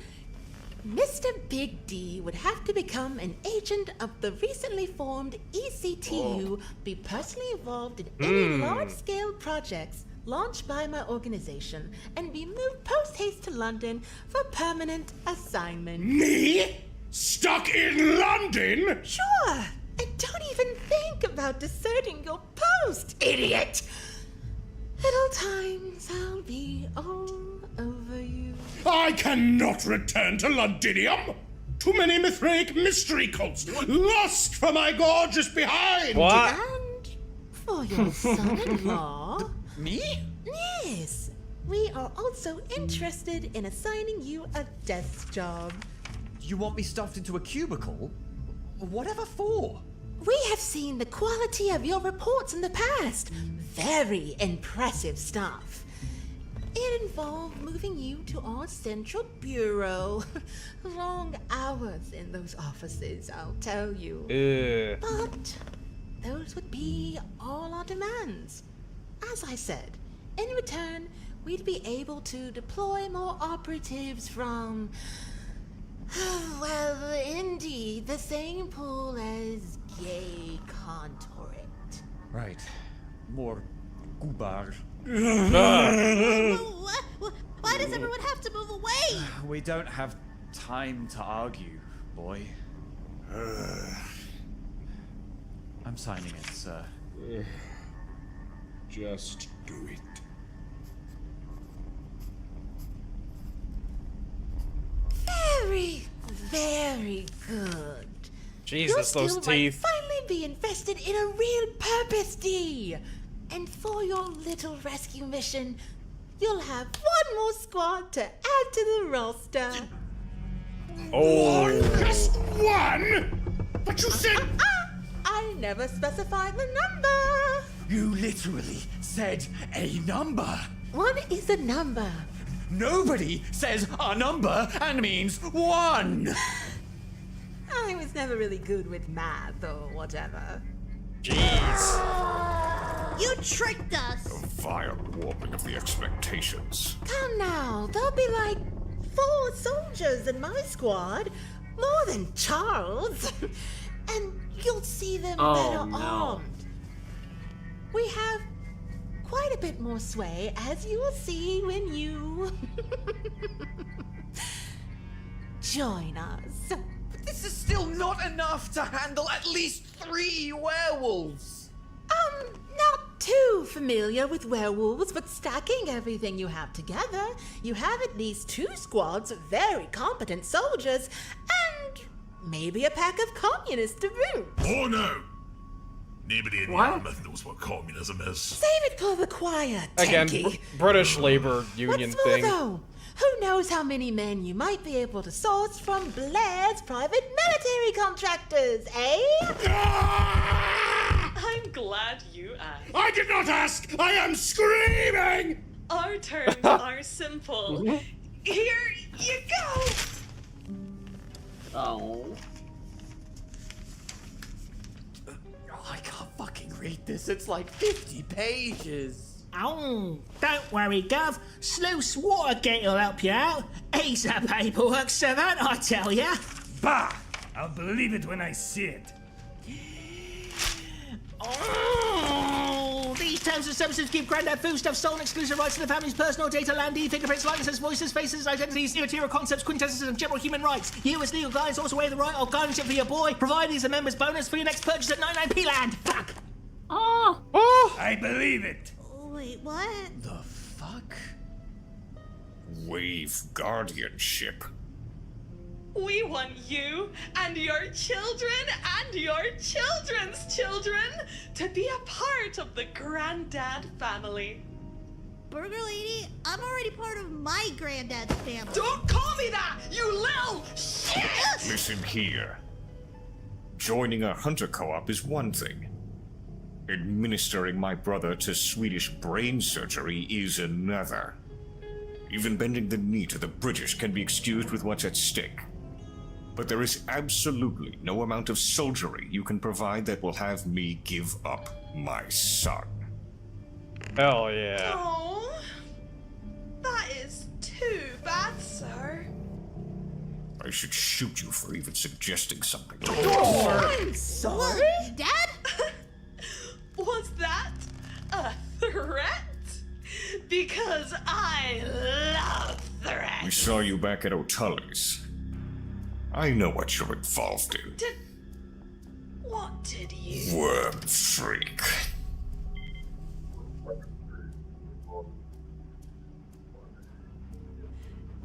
Mr. Big D would have to become an agent of the recently formed ECTU, be personally involved in any large-scale projects launched by my organization, and be moved post-haste to London for permanent assignment. Me? Stuck in London? Sure! And don't even think about deserting your post, idiot! At all times, I'll be all over you. I cannot return to Londinium. Too many Mithraic mystery cults lost for my gorgeous behind. What? And for your son-in-law... Me? Yes. We are also interested in assigning you a desk job. You want me stuffed into a cubicle? Whatever for? We have seen the quality of your reports in the past. Very impressive stuff. It involved moving you to our central bureau. Long hours in those offices, I'll tell you. But those would be all our demands. As I said, in return, we'd be able to deploy more operatives from, well, indeed, the same pool as Gay Contoret. Right. More gubar. Why does everyone have to move away? We don't have time to argue, boy. I'm signing it, sir. Just do it. Very, very good. Jesus, Your those skill teeth. might finally be invested in a real purpose, D. And for your little rescue mission, you'll have one more squad to add to the roster. Oh. Just one? But you said... I never specified the number. You literally said a number. One is a number. Nobody says a number and means one. I was never really good with math or whatever. Jeez. You tricked us. A vile warping of the expectations. Come now, there'll be like 4 soldiers in my squad. More than Charles. And you'll see them better armed. We have quite a bit more sway, as you will see when you join us. But this is still not enough to handle at least 3 werewolves. Not too familiar with werewolves, but stacking everything you have together, you have at least 2 squads of very competent soldiers and maybe a pack of communists to boot. Oh no! Nobody in the army knows what communism is. Save it for the choir, Again, Tanky. British labor union What's more, thing. though, who knows how many men you might be able to source from Blair's private military contractors, eh? I'm glad you asked. I did not ask! I am screaming! Our terms are simple. Here you go! Oh. I can't fucking read this. It's like 50 pages. Oh, don't worry, Gov. Sluice Watergate will help you out. He's a paperwork savant, I tell ya. Bah! I'll believe it when I see it. Oh, these terms and services give Grandad foodstuff stolen exclusive rights to the family's personal data, land, fingerprints, likenesses, voices, faces, identities, immaterial concepts, quintessences, and general human rights. You as legal guidance also waive the right of guardianship for your boy. Provide these a member's bonus for your next purchase at 99p land. Fuck! Oh! I believe it. Wait, what? The fuck? Wave guardianship. We want you and your children and your children's children to be a part of the Granddad family. Burger Lady, I'm already part of my granddad's family. Don't call me that, you little shit! Listen here. Joining a hunter co-op is one thing. Administering my brother to Swedish brain surgery is another. Even bending the knee to the British can be excused with what's at stake. But there is absolutely no amount of soldiery you can provide that will have me give up my son. Hell yeah. Oh, that is too bad, sir. I should shoot you for even suggesting something. I'm sorry. Dad? Was that a threat? Because I love threats. We saw you back at O'Tully's. I know what you're involved in. What did you... Worm freak.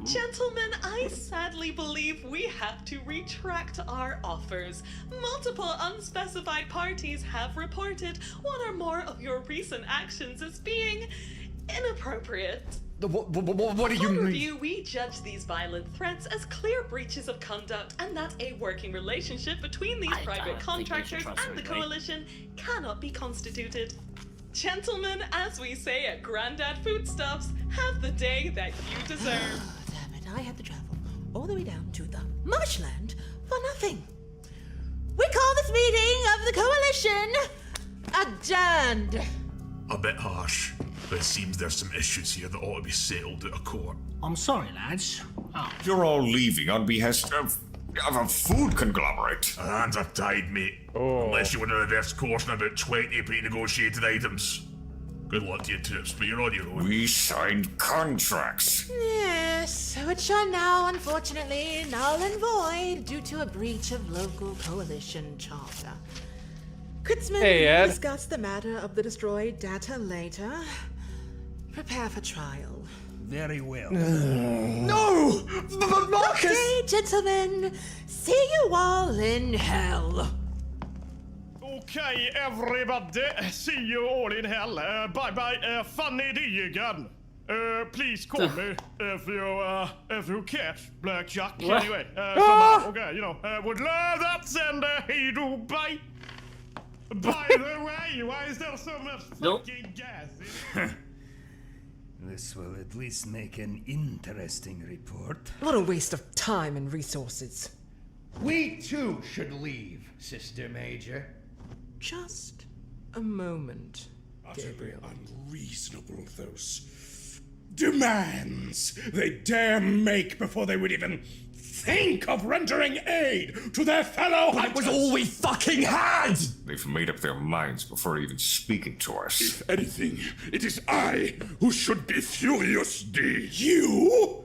Gentlemen, I sadly believe we have to retract our offers. Multiple unspecified parties have reported one or more of your recent actions as being inappropriate. What do you Upon mean? review, we judge these violent threats as clear breaches of conduct and that a working relationship between these private contractors and the Coalition cannot be constituted. Gentlemen, as we say at Grandad Foodstuffs, have the day that you deserve. Damn it, I had to travel all the way down to the marshland for nothing. We call this meeting of the Coalition adjourned. A bit harsh, but it seems there's some issues here that ought to be settled at a court. I'm sorry, lads. Oh. You're all leaving on behest of a food conglomerate. Hands are tied, mate. Unless you want to reverse course on about 20 pre-negotiated items. Good luck to your trips, but you're on your own. We signed contracts. Yes, which are now unfortunately null and void due to a breach of local Coalition charter. Kritzman will discuss the matter of the destroyed data later. Prepare for trial. Very well. No! But Marcus! Okay, gentlemen. See you all in hell. Okay, everybody. See you all in hell. Bye-bye. Funny day again. Please call me if you catch Blackjack. Anyway, okay, you know, would love that, and hey, do bye. By the way, why is there so much fucking gas in it? This will at least make an interesting report. What a waste of time and resources. We too should leave, Sister Major. Just a moment, Gabriel. Unreasonable, those demands they dare make before they would even think of rendering aid to their fellow hunters. That was all we fucking had! They've made up their minds before even speaking to us. If anything, it is I who should be furious, D. You?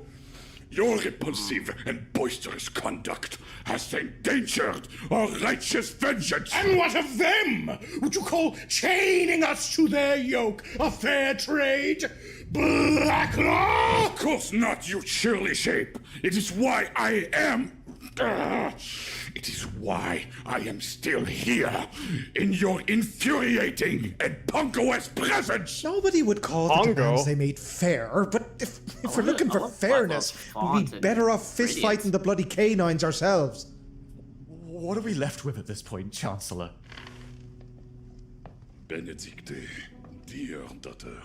Your repulsive and boisterous conduct has endangered our righteous vengeance. And what of them? Would you call chaining us to their yoke a fair trade? Blacklaw? Of course not, you churly shape. It is why I am... it is why I am still here, in your infuriating and Pongo-esque presence. Nobody would call the demands they made fair, but if we're looking for fairness, we'd be better off fist-fighting the bloody canines ourselves. What are we left with at this point, Chancellor? Benedicte, dear daughter,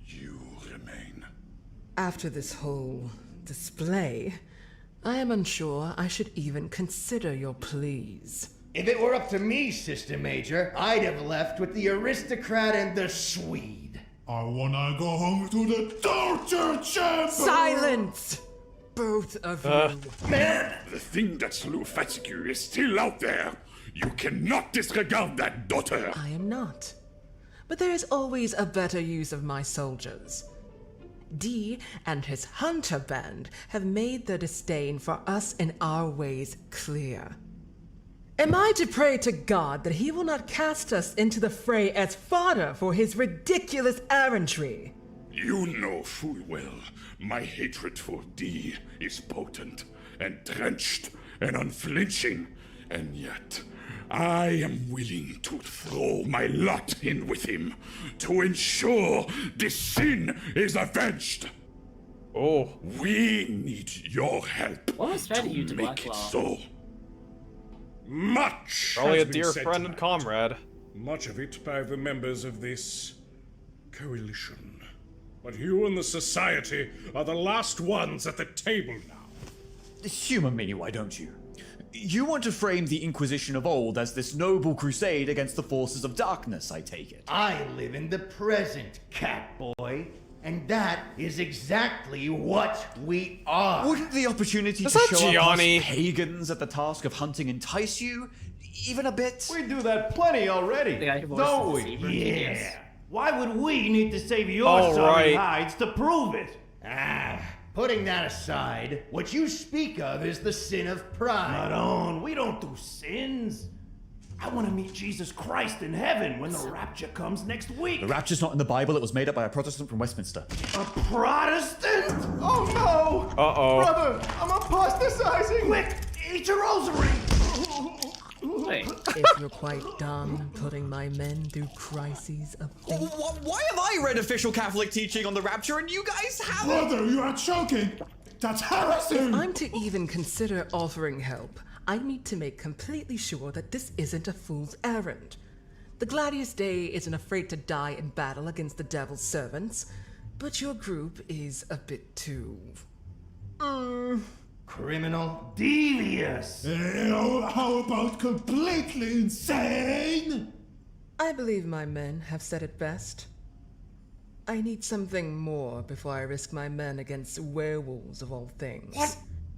you remain. After this whole display, I am unsure I should even consider your pleas. If it were up to me, Sister Major, I'd have left with the aristocrat and the Swede. I wanna go home to the torture chamber! Silence! Both of you. Man, the thing that slew Fatigue is still out there. You cannot disregard that, daughter. I am not. But there is always a better use of my soldiers. D and his hunter band have made their disdain for us and our ways clear. Am I to pray to God that he will not cast us into the fray as fodder for his ridiculous errantry? You know full well my hatred for D is potent and drenched and unflinching, and yet I am willing to throw my lot in with him to ensure this sin is avenged. Oh. We need your help to make it so. Much Probably has a been dear said friend and tonight. comrade. Much of it by the members of this coalition. But you and the Society are the last ones at the table now. Humor me, why don't you? You want to frame the Inquisition of old as this noble crusade against the forces of darkness, I take it. I live in the present, Catboy. And that is exactly what we are. Wouldn't the opportunity Is to that show Gianni? up us pagans at the task of hunting entice you? Even a bit? We do that plenty already, don't we? Yeah. Why would we need to save your sorry hides to prove it? Putting that aside, what you speak of is the sin of pride. Maron, we don't do sins. I want to meet Jesus Christ in heaven when the rapture comes next week. The rapture's not in the Bible, it was made up by a Protestant from Westminster. A Protestant? Oh no! Uh-oh. Brother, I'm apostatizing! Quick, eat your rosary! Wait. If you're quite done putting my men through crises of faith. Why have I read official Catholic teaching on the rapture and you guys haven't? Brother, you are choking! That's heresy! If I'm to even consider offering help, I need to make completely sure that this isn't a fool's errand. The Gladius Day isn't afraid to die in battle against the devil's servants, but your group is a bit too... Criminal, devious. How about completely insane? I believe my men have said it best. I need something more before I risk my men against werewolves of all things. What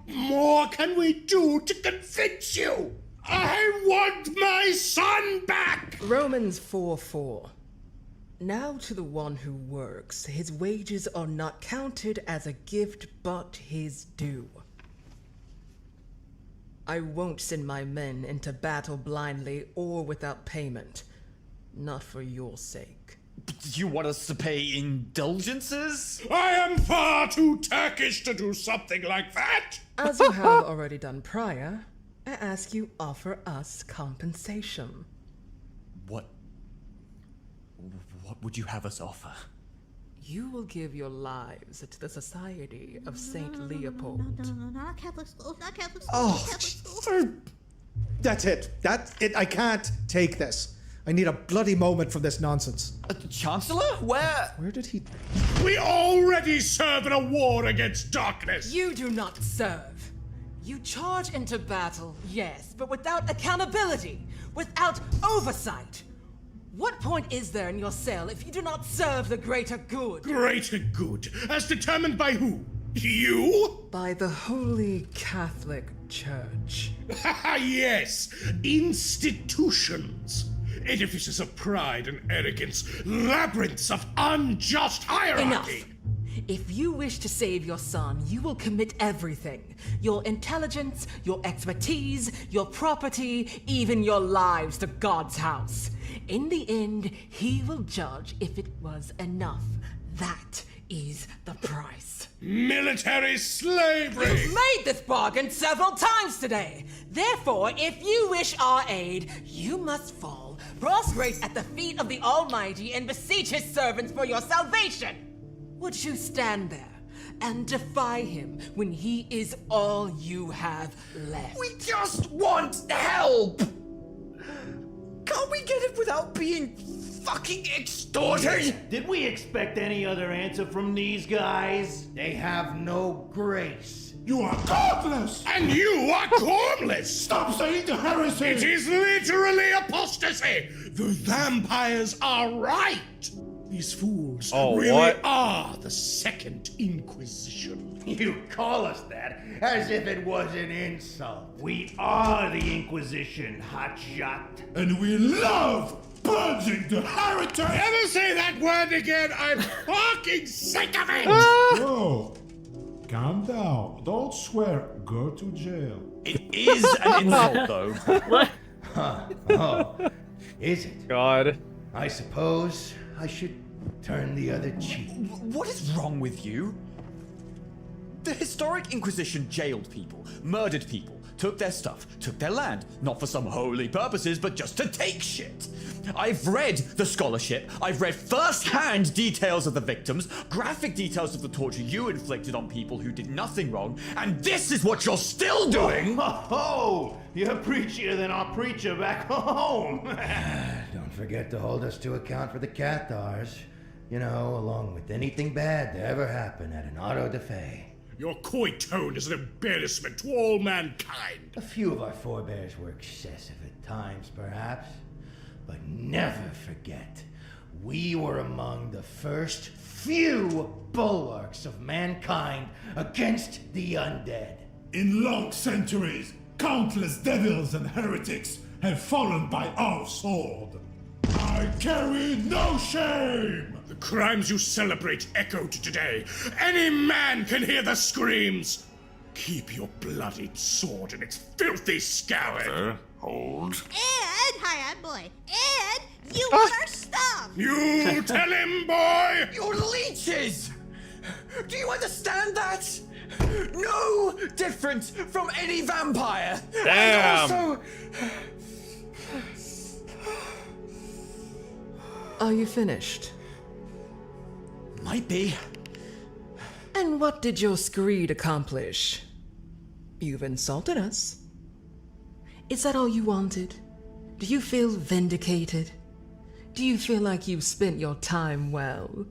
more can we do to convince you? I want my son back! Romans 4:4. Now to the one who works, his wages are not counted as a gift, but his due. I won't send my men into battle blindly or without payment. Not for your sake. You want us to pay indulgences? I am far too Turkish to do something like that! As you have already done prior, I ask you offer us compensation. What would you have us offer? You will give your lives to the Society of Saint Leopold. No, not Catholic schools, not Catholic schools, Oh, not Catholic schools. That's it. That's it. I can't take this. I need a bloody moment from this nonsense. Chancellor? Where? Where did he... We already serve in a war against darkness! You do not serve. You charge into battle, yes, but without accountability, without oversight. What point is there in your cell if you do not serve the greater good? Greater good? As determined by who? You? By the Holy Catholic Church. Yes, institutions. Edifices of pride and arrogance, labyrinths of unjust hierarchy. Enough. If you wish to save your son, you will commit everything. Your intelligence, your expertise, your property, even your lives to God's house. In the end, he will judge if it was enough. That is the price. Military slavery! You've made this bargain several times today. Therefore, if you wish our aid, you must fall, prostrate at the feet of the Almighty and beseech his servants for your salvation. Would you stand there and defy him when he is all you have left? We just want help! Can't we get it without being fucking extorted? Did we expect any other answer from these guys? They have no grace. You are godless! And you are cornless! Stop saying the heresy! It is literally apostasy! The vampires are right! These fools really are the Second Inquisition. You call us that as if it was an insult. We are the Inquisition, hotshot. And we love purging the heretic! Ever say that word again? I'm fucking sick of it! Whoa. Calm down. Don't swear. Go to jail. It is an insult, though. What? Huh. Oh. Is it? God. I suppose I should turn the other cheek. What is wrong with you? The historic Inquisition jailed people, murdered people, took their stuff, took their land, not for some holy purposes, but just to take shit. I've read the scholarship, I've read first-hand details of the victims, graphic details of the torture you inflicted on people who did nothing wrong, and this is what you're still doing! Oh, you're preachier than our preacher back home. Don't forget to hold us to account for the Cathars. You know, along with anything bad to ever happen at an auto da fe. Your coy tone is an embarrassment to all mankind. A few of our forebears were excessive at times, perhaps. But never forget, we were among the first few bulwarks of mankind against the undead. In long centuries, countless devils and heretics have fallen by our sword. I carry no shame! The crimes you celebrate echoed today. Any man can hear the screams. Keep your bloodied sword in its filthy scabbard. Hold. And, hi, boy. And you want our stuff. You tell him, boy! You're leeches! Do you understand that? No different from any vampire! Damn! And also, Are you finished? Might be. And what did your screed accomplish? You've insulted us. Is that all you wanted? Do you feel vindicated? Do you feel like you've spent your time well?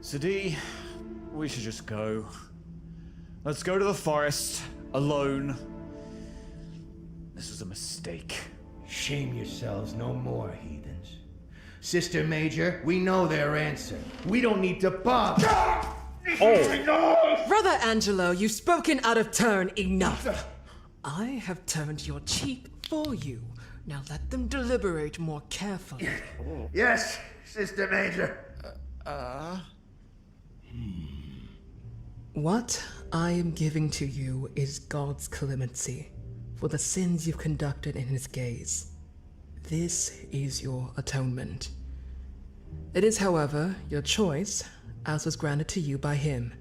Sadi, we should just go. Let's go to the forest, alone. This was a mistake. Shame yourselves no more, heathens. Sister Major, we know their answer. We don't need to bother. Oh! Brother Angelo, you've spoken out of turn enough. I have turned your cheek for you. Now let them deliberate more carefully. Yes, Sister Major. What I am giving to you is God's clemency for the sins you've conducted in his gaze. This is your atonement. It is, however, your choice, as was granted to you by him,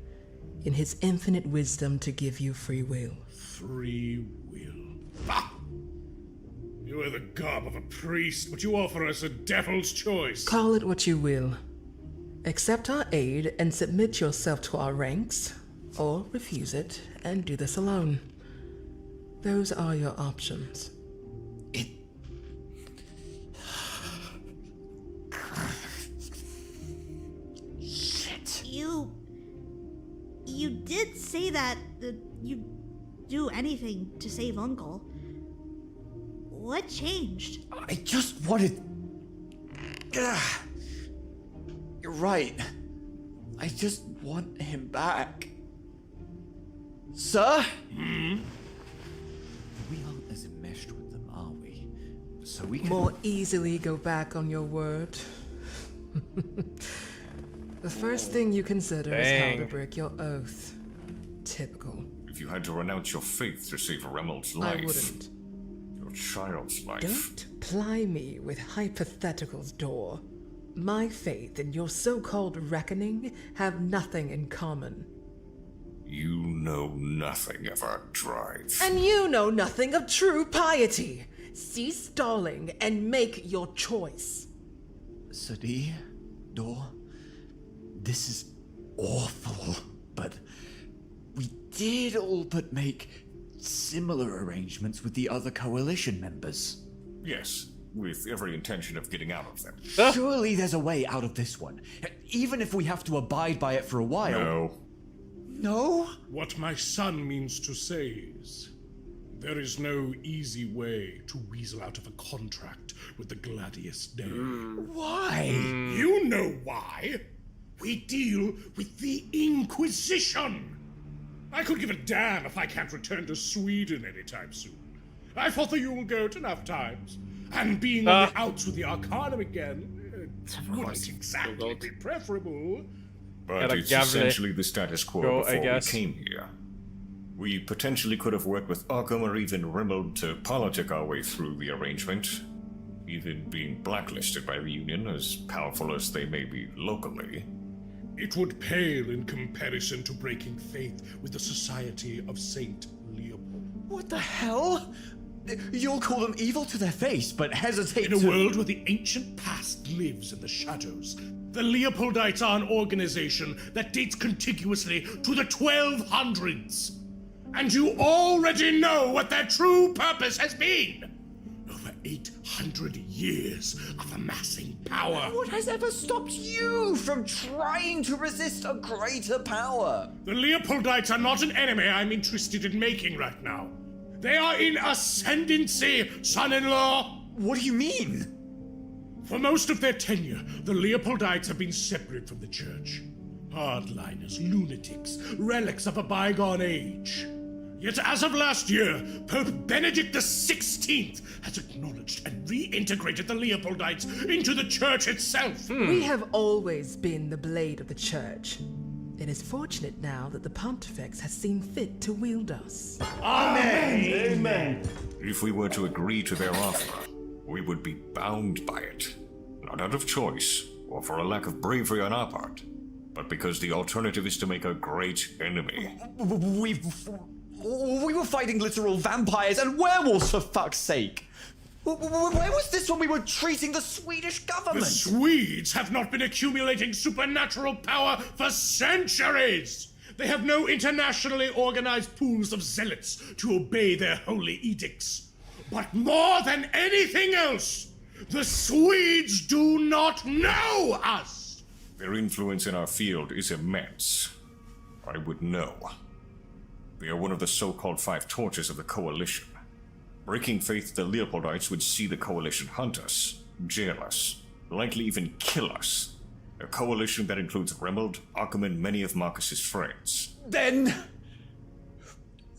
in his infinite wisdom to give you free will. Free will. Bah! You wear the garb of a priest, but you offer us a devil's choice. Call it what you will. Accept our aid and submit yourself to our ranks, or refuse it and do this alone. Those are your options. Shit. You did say that you'd do anything to save Uncle. What changed? I just wanted... You're right. I just want him back. Sir? We aren't as enmeshed with them, are we? So we can... More easily go back on your word. The first thing you consider is how to break your oath. Typical. If you had to renounce your faith to save Remel's life... I wouldn't. Your child's life... Don't ply me with hypotheticals, Dor. My faith and your so-called reckoning have nothing in common. You know nothing of our drive. And you know nothing of true piety. Cease stalling and make your choice. Sadi, Dor, this is awful, but we did all but make similar arrangements with the other coalition members. Yes, with every intention of getting out of them. Surely there's a way out of this one, even if we have to abide by it for a while. No. No? What my son means to say is, there is no easy way to weasel out of a contract with the Gladius Day. Why? You know why. We deal with the Inquisition. I could give a damn if I can't return to Sweden anytime soon. I fought the Yule Goat enough times, and being on the outs with the Arcanum again wouldn't exactly be preferable. But it's essentially the status quo before we came here. We potentially could have worked with Arkham or even Rimmel to politic our way through the arrangement, even being blacklisted by the Union, as powerful as they may be locally. It would pale in comparison to breaking faith with the Society of Saint Leopold. What the hell? You'll call them evil to their face, but hesitate In a world where the ancient past lives in the shadows, the Leopoldites are an organization that dates contiguously to the 1200s. And you already know what their true purpose has been. Over 800 years of amassing power. What has ever stopped you from trying to resist a greater power? The Leopoldites are not an enemy I'm interested in making right now. They are in ascendancy, son-in-law! What do you mean? For most of their tenure, the Leopoldites have been separate from the church. Hardliners, lunatics, relics of a bygone age. Yet as of last year, Pope Benedict XVI has acknowledged and reintegrated the Leopoldites into the church itself. We have always been the blade of the church. It is fortunate now that the Pontifex has seen fit to wield us. Amen! Amen! If we were to agree to their offer, we would be bound by it. Not out of choice, or for a lack of bravery on our part, but because the alternative is to make a great enemy. We were fighting literal vampires and werewolves, for fuck's sake! Where was this when we were treating the Swedish government? The Swedes have not been accumulating supernatural power for centuries! They have no internationally organized pools of zealots to obey their holy edicts. But more than anything else, the Swedes do not know us! Their influence in our field is immense. I would know. They are one of the so-called Five Torches of the Coalition. Breaking faith, the Leopoldites would see the Coalition hunt us, jail us, likely even kill us. A coalition that includes Remeld, Occam, and many of Marcus's friends. Then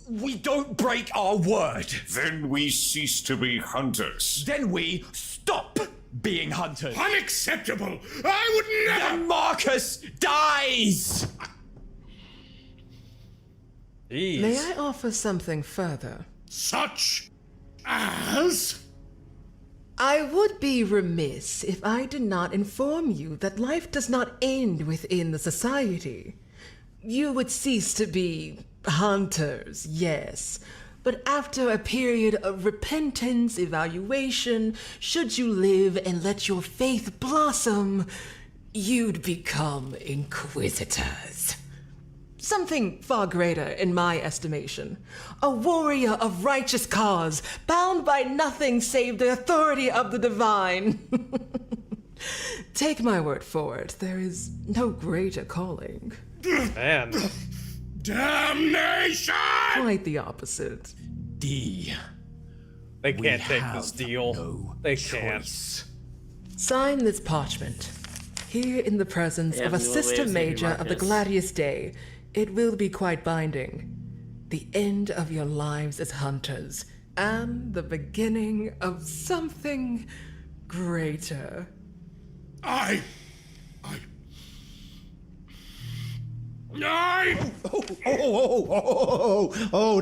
we don't break our word. Then we cease to be hunters. Then we stop being hunters. Unacceptable! I would never— Then Marcus dies! Jeez. May I offer something further? Such as? I would be remiss if I did not inform you that life does not end within the society. You would cease to be hunters, yes, but after a period of repentance, evaluation, should you live and let your faith blossom, you'd become inquisitors. Something far greater in my estimation. A warrior of righteous cause, bound by nothing save the authority of the divine. Take my word for it, there is no greater calling. Man. Damnation! Quite the opposite. D. They can't take this deal. They can't. Sign this parchment. Here in the presence of a Sister Major of the Gladius Day, it will be quite binding. The end of your lives as hunters, and the beginning of something greater. Oh,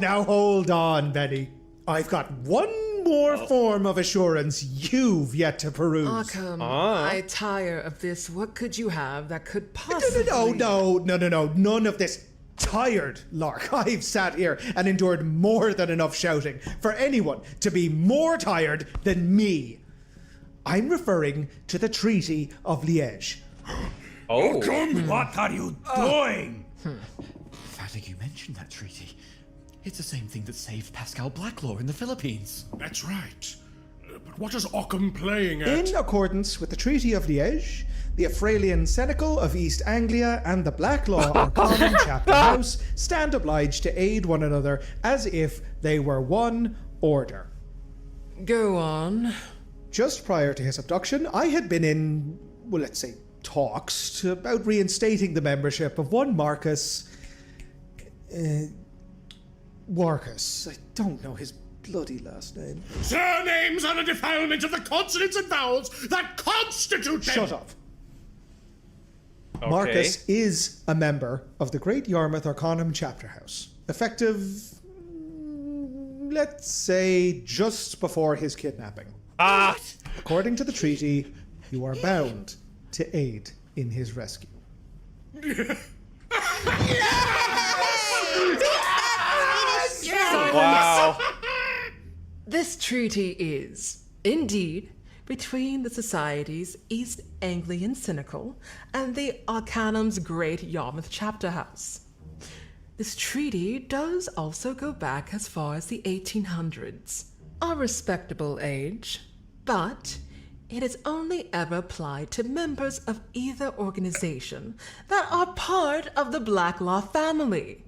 now hold on, Benny. I've got one more form of assurance you've yet to peruse. Occam, I tire of this. What could you have that could possibly... No. None of this tired lark. I've sat here and endured more than enough shouting for anyone to be more tired than me. I'm referring to the Treaty of Liège. Oh. What are you doing? Fattig, you mentioned that treaty. It's the same thing that saved Pascal Blacklaw in the Philippines. That's right. But what is Occam playing at? In accordance with the Treaty of Liège, the Afralian Senecal of East Anglia and the Blacklaw Arcanum Chapter House stand obliged to aid one another as if they were one order. Go on. Just prior to his abduction, I had been in, well, let's say, talks about reinstating the membership of one Marcus. Warcus. I don't know his bloody last name. Surnames are a defilement of the consonants and vowels that constitute them! Shut up. Okay. Marcus is a member of the Great Yarmouth Arcanum Chapter House, effective, let's say, just before his kidnapping. According to the treaty, you are bound to aid in his rescue. Wow. This treaty is, indeed, between the Society's East Anglian Cynical and the Arcanum's Great Yarmouth Chapter House. This treaty does also go back as far as the 1800s, a respectable age, but it is only ever applied to members of either organization that are part of the Blacklaw family.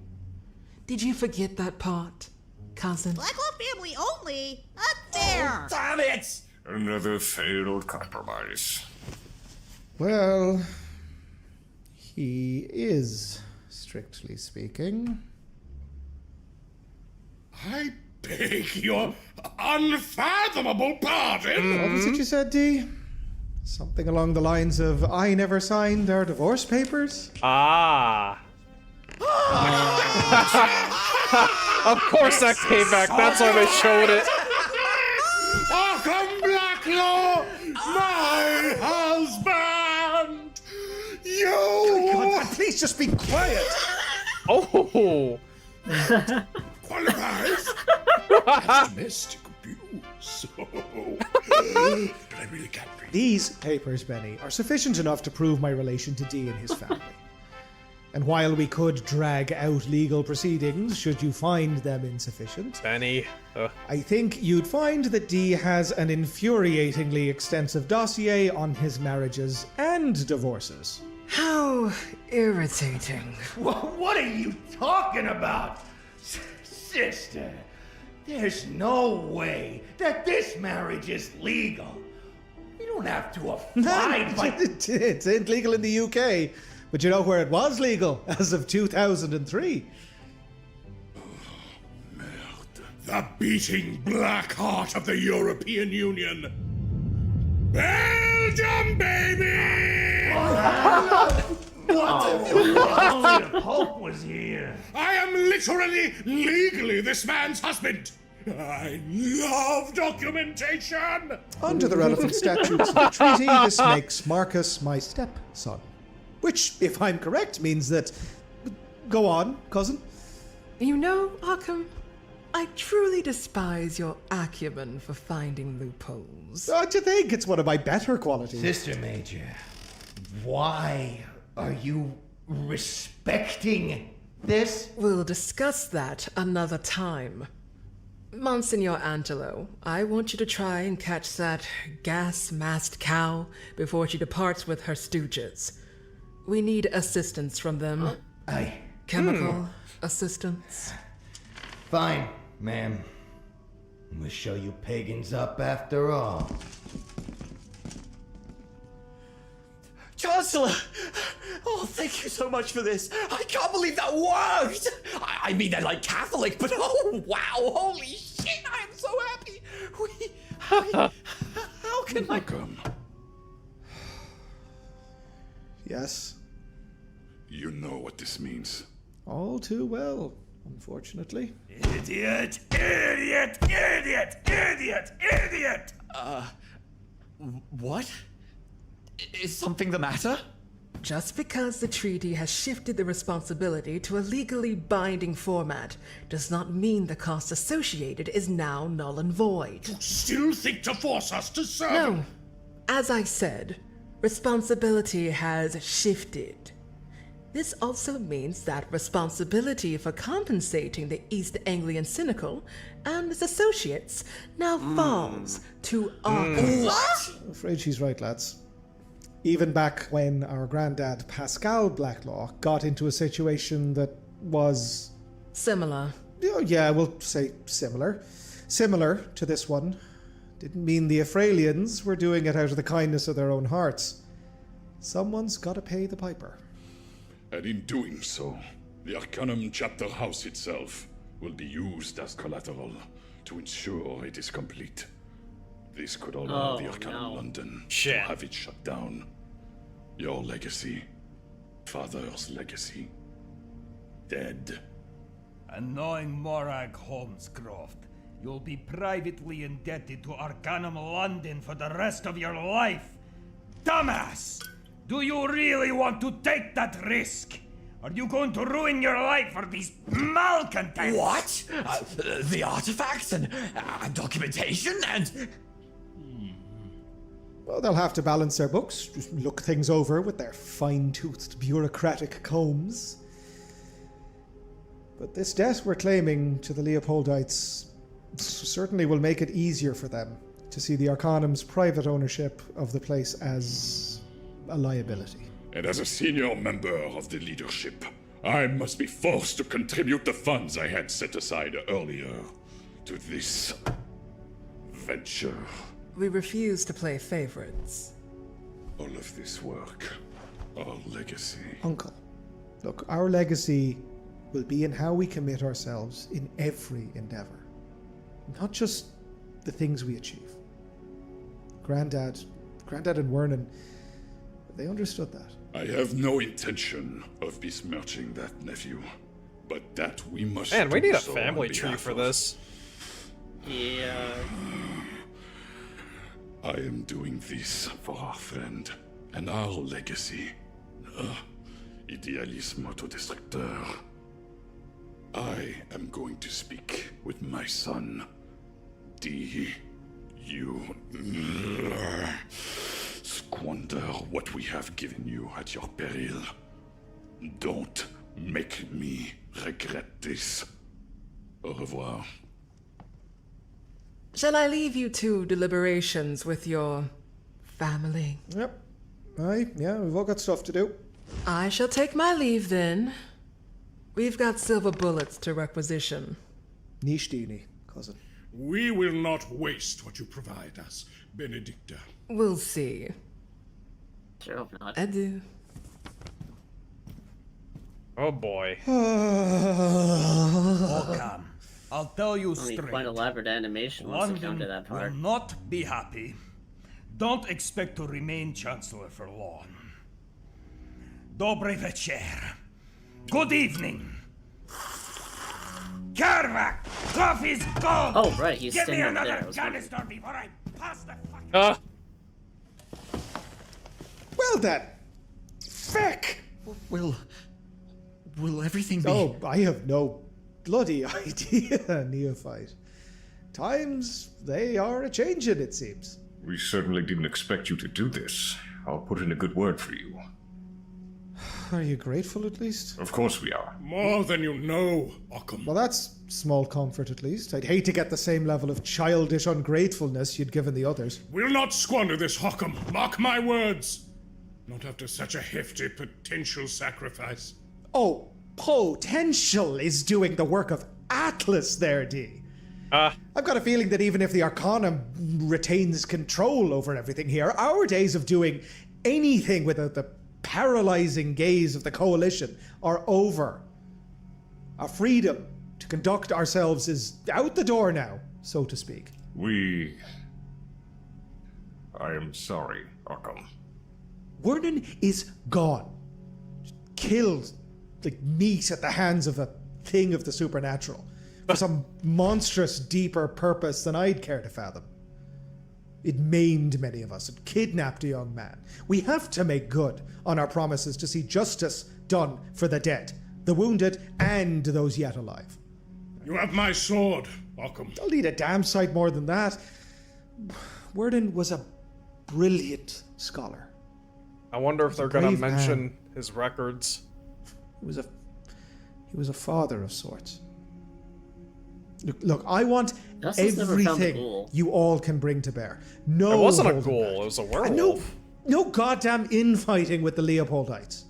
Did you forget that part, cousin? Blacklaw family only? Not fair! Damn it! Another failed compromise. Well, he is, strictly speaking. I beg your unfathomable pardon! What was it you said, Dee? Something along the lines of, I never signed our divorce papers? Of course that came back. That's why they showed it. Occam Blacklaw, my husband! You! God, please just be quiet! Oh! Qualifies? Domestic abuse. But I really can't breathe. These papers, Benny, are sufficient enough to prove my relation to Dee and his family. And while we could drag out legal proceedings should you find them insufficient, Benny, I think you'd find that Dee has an infuriatingly extensive dossier on his marriages and divorces. How irritating. What are you talking about? Sister, there's no way that this marriage is legal. We don't have to abide by... It's illegal in the UK, but you know where it was legal as of 2003? The beating black heart of the European Union. Belgium, baby! What? Only the Pope was here. I am literally, legally this man's husband. I love documentation. Under the relevant statutes of the treaty, this makes Marcus my stepson. Which, if I'm correct, means that... Go on, cousin. You know, Arkham, I truly despise your acumen for finding loopholes. Don't you think it's one of my better qualities? Sister Major, why are you respecting this? We'll discuss that another time. Monsignor Angelo, I want you to try and catch that gas-masked cow before she departs with her stooges. We need assistance from them. Chemical assistance. Fine, ma'am. We'll show you pagans up after all. Chancellor! Oh, thank you so much for this. I can't believe that worked! I mean, they're like Catholic, but oh, wow, holy shit, I am so happy! How can I... Come. Yes. You know what this means. All too well, unfortunately. Idiot! Idiot! Idiot! Idiot! Idiot! What? Is something the matter? Just because the treaty has shifted the responsibility to a legally binding format does not mean the cost associated is now null and void. You still think to force us to serve? No. As I said, responsibility has shifted. This also means that responsibility for compensating the East Anglian Cynical and his associates now falls to Arkham. What? I'm afraid she's right, lads. Even back when our granddad Pascal Blacklaw got into a situation that was... Similar. Yeah, we'll say similar. Similar to this one. Didn't mean the Ephraelians were doing it out of the kindness of their own hearts. Someone's got to pay the piper. And in doing so, the Arcanum chapter house itself will be used as collateral to ensure it is complete. This could allow the Arcanum London to have it shut down. Your legacy, father's legacy, dead. And knowing Morag Holmescroft, you'll be privately indebted to Arcanum London for the rest of your life. Dumbass! Do you really want to take that risk? Are you going to ruin your life for these malcontents? What? The artifacts and documentation and... Well, they'll have to balance their books, just look things over with their fine-toothed bureaucratic combs. But this debt we're claiming to the Leopoldites certainly will make it easier for them to see the Arcanum's private ownership of the place as a liability. And as a senior member of the leadership, I must be forced to contribute the funds I had set aside earlier to this venture. We refuse to play favorites. All of this work, our legacy. Uncle, look, our legacy will be in how we commit ourselves in every endeavor. Not just the things we achieve. Granddad and Wernan, they understood that. I have no intention of besmirching that, nephew. But that we must Man, we need a so family on tree behalf for of. this. Yeah. I am doing this for our friend and our legacy. Idealisme autodestructeur. I am going to speak with my son, D. You squander what we have given you at your peril. Don't make me regret this. Au revoir. Shall I leave you to deliberations with your family? Yep. Aye, yeah, we've all got stuff to do. I shall take my leave then. We've got silver bullets to requisition. Nishtini, cousin. We will not waste what you provide us, Benedicta. We'll see. Sure hope not. Adieu. Oh boy. Okan, I'll tell you straight. Quite elaborate animation once we come to London that part. will not be happy. Don't expect to remain Chancellor for long. Dobry večer. Good evening. Karvak! Coffee's gone! Oh, right, he's Give me standing over another there. canister before I pass the fucking... Well then. Feck! Will everything be... Oh, I have no bloody idea, neophyte. Times, they are a-changing, it seems. We certainly didn't expect you to do this. I'll put in a good word for you. Are you grateful, at least? Of course we are. More than you know, Occam. Well, that's small comfort, at least. I'd hate to get the same level of childish ungratefulness you'd given the others. We'll not squander this, Occam. Mark my words. Not after such a hefty potential sacrifice. Oh, potential is doing the work of Atlas there, D. I've got a feeling that even if the Arcanum retains control over everything here, our days of doing anything without the paralyzing gaze of the Coalition are over. Our freedom to conduct ourselves is out the door now, so to speak. I am sorry, Occam. Vernon is gone. Killed like meat at the hands of a thing of the supernatural. For some monstrous, deeper purpose than I'd care to fathom. It maimed many of us. It kidnapped a young man. We have to make good on our promises to see justice done for the dead, the wounded, and those yet alive. You have my sword, Occam. I'll need a damn sight more than that. Worden was a brilliant scholar. I wonder if they're gonna mention his records. He was a father of sorts. Look, I want everything you all can bring to bear. No, it wasn't a ghoul, it was a werewolf. No goddamn infighting with the Leopoldites.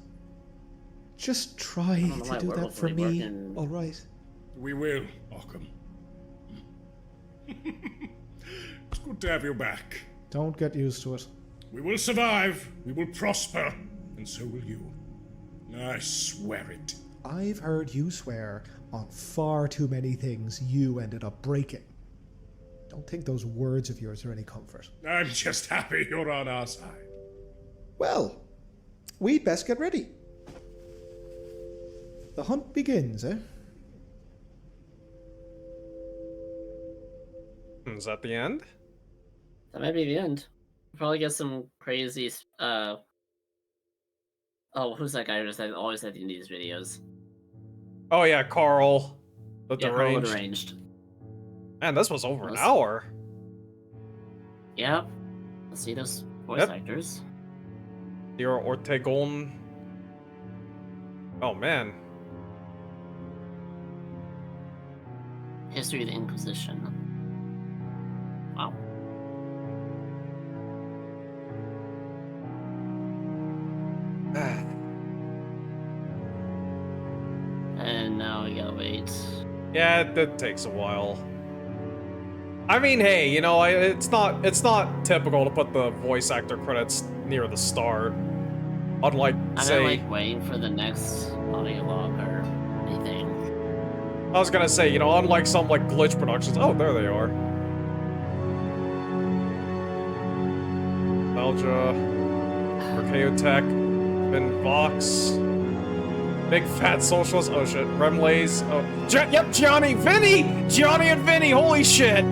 Just try to do that for me, all right? We will, Occam. It's good to have you back. Don't get used to it. We will survive, we will prosper, and so will you. I swear it. I've heard you swear on far too many things you ended up breaking. Don't think those words of yours are any comfort. I'm just happy you're on our side. Well, we'd best get ready. The hunt begins, eh? Is that the end? That might be the end. Probably get some crazy, oh, who's that guy who just always had in these videos? Oh yeah, Carl. The Carl deranged. Deranged. Man, this was over an hour. Yeah. Let's see those voice actors. You're Ortegon. Oh man. History of the Inquisition. Wow. And now we gotta wait. Yeah, that takes a while. I mean, hey, you know, it's not typical to put the voice actor credits near the start. Unlike, say, I'm like waiting for the next audio log or anything. I was gonna say, you know, unlike some like glitch productions. Oh, there they are. Belgia, Archaeotech, Ben Vox, Big Fat Socialist. Oh shit, Remlays. Oh, yep, Gianni and Vinny. Holy shit!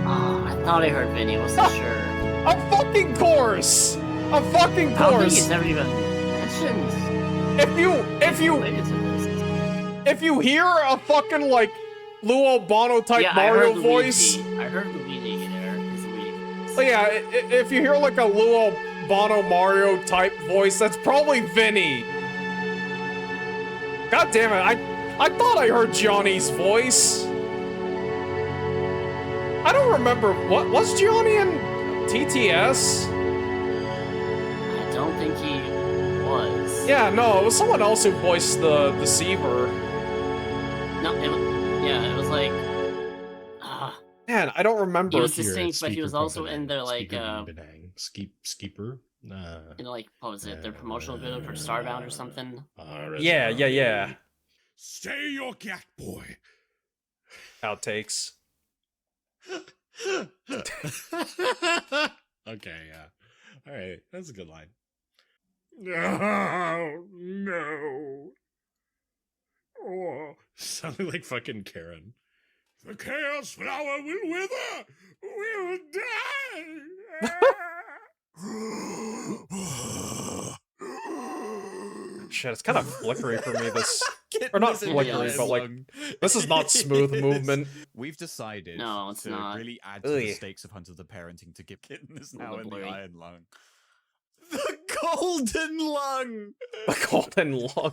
Oh, I thought I heard Vinny. Wasn't sure. A fucking course. A fucking course. I don't think he's never even mentioned. If you hear a fucking like Lou Albano type Mario voice. I heard Luigi there. He's Luigi. yeah, if you hear like a Lou Albano Mario type voice, that's probably Vinny. God damn it, I thought I heard Johnny's voice. I don't remember, what was Johnny in TTS? I don't think he was. Yeah, no, it was someone else who voiced the Deceiver. No, it was like... Man, I don't remember. He was distinct, but he was also in their, like, Skeeper? in, like, what was it, their promotional video for Starbound or something? Yeah. Stay your cat, boy. Outtakes. Okay, yeah. Alright, that's a good line. Oh, no. Oh, Sounded like fucking Karen. the chaos flower will wither. We'll die. Shit, it's kind of flickery for me, this... Or not flickery, but like... This is not smooth movement. We've decided No, it's to not. really add to the stakes of Hunt of the Parenting to give Kitten is now in the Iron Lung. The Golden Lung! The Golden Lung.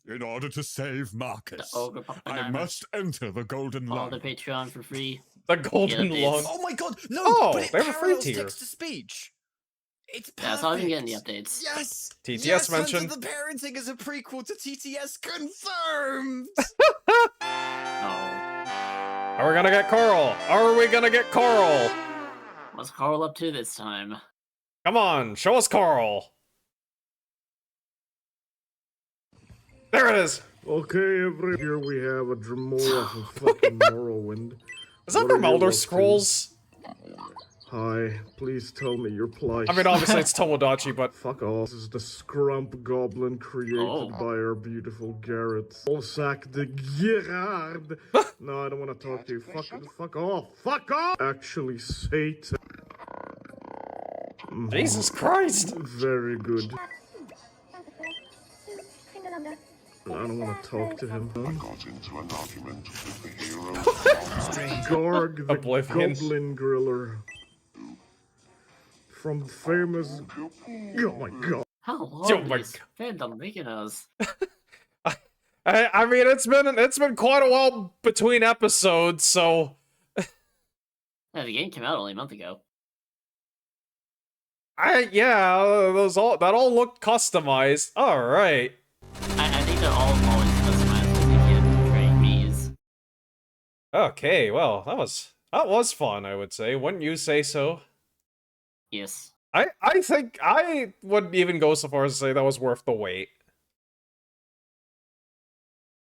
In order to save Marcus, Ogre I must enter the Golden Follow Lung. the Patreon for free. The Golden Get updates. Lung. Oh my god, no! Oh, but it they have a free parallels tier. text-to-speech! It's perfect! Yeah, that's all I've been getting the updates. Yes! TTS yes, mentioned. Hunt of the Parenting is a prequel to TTS confirmed! Are we gonna get Carl? Are we gonna get Carl? What's Carl up to this time? Come on, show us Carl. There it is. Okay, here we have a Dremora from fucking Morrowind. Is that from Elder Scrolls? Hi, please tell me your plight. I mean, obviously it's Tomodachi, but... Fuck off. This is the Scrump Goblin created by our beautiful Garrett. Olsak de Gerard. No, I don't want to talk to you. Fuck off. Fuck off! Actually, Satan. Jesus Christ. Very good. I don't want to talk to him. I got into an argument with the hero. Garg, the Oblivion. Goblin Griller. From famous... Oh my god. How Oh long my is fandom making us? I mean, it's been quite a while between episodes, so... Yeah, the game came out only a month ago. That all looked customized. All right. I think they're all always customized because you can't create bees. Okay, well, that was fun, I would say. Wouldn't you say so? Yes. I think I would even go so far as to say that was worth the wait.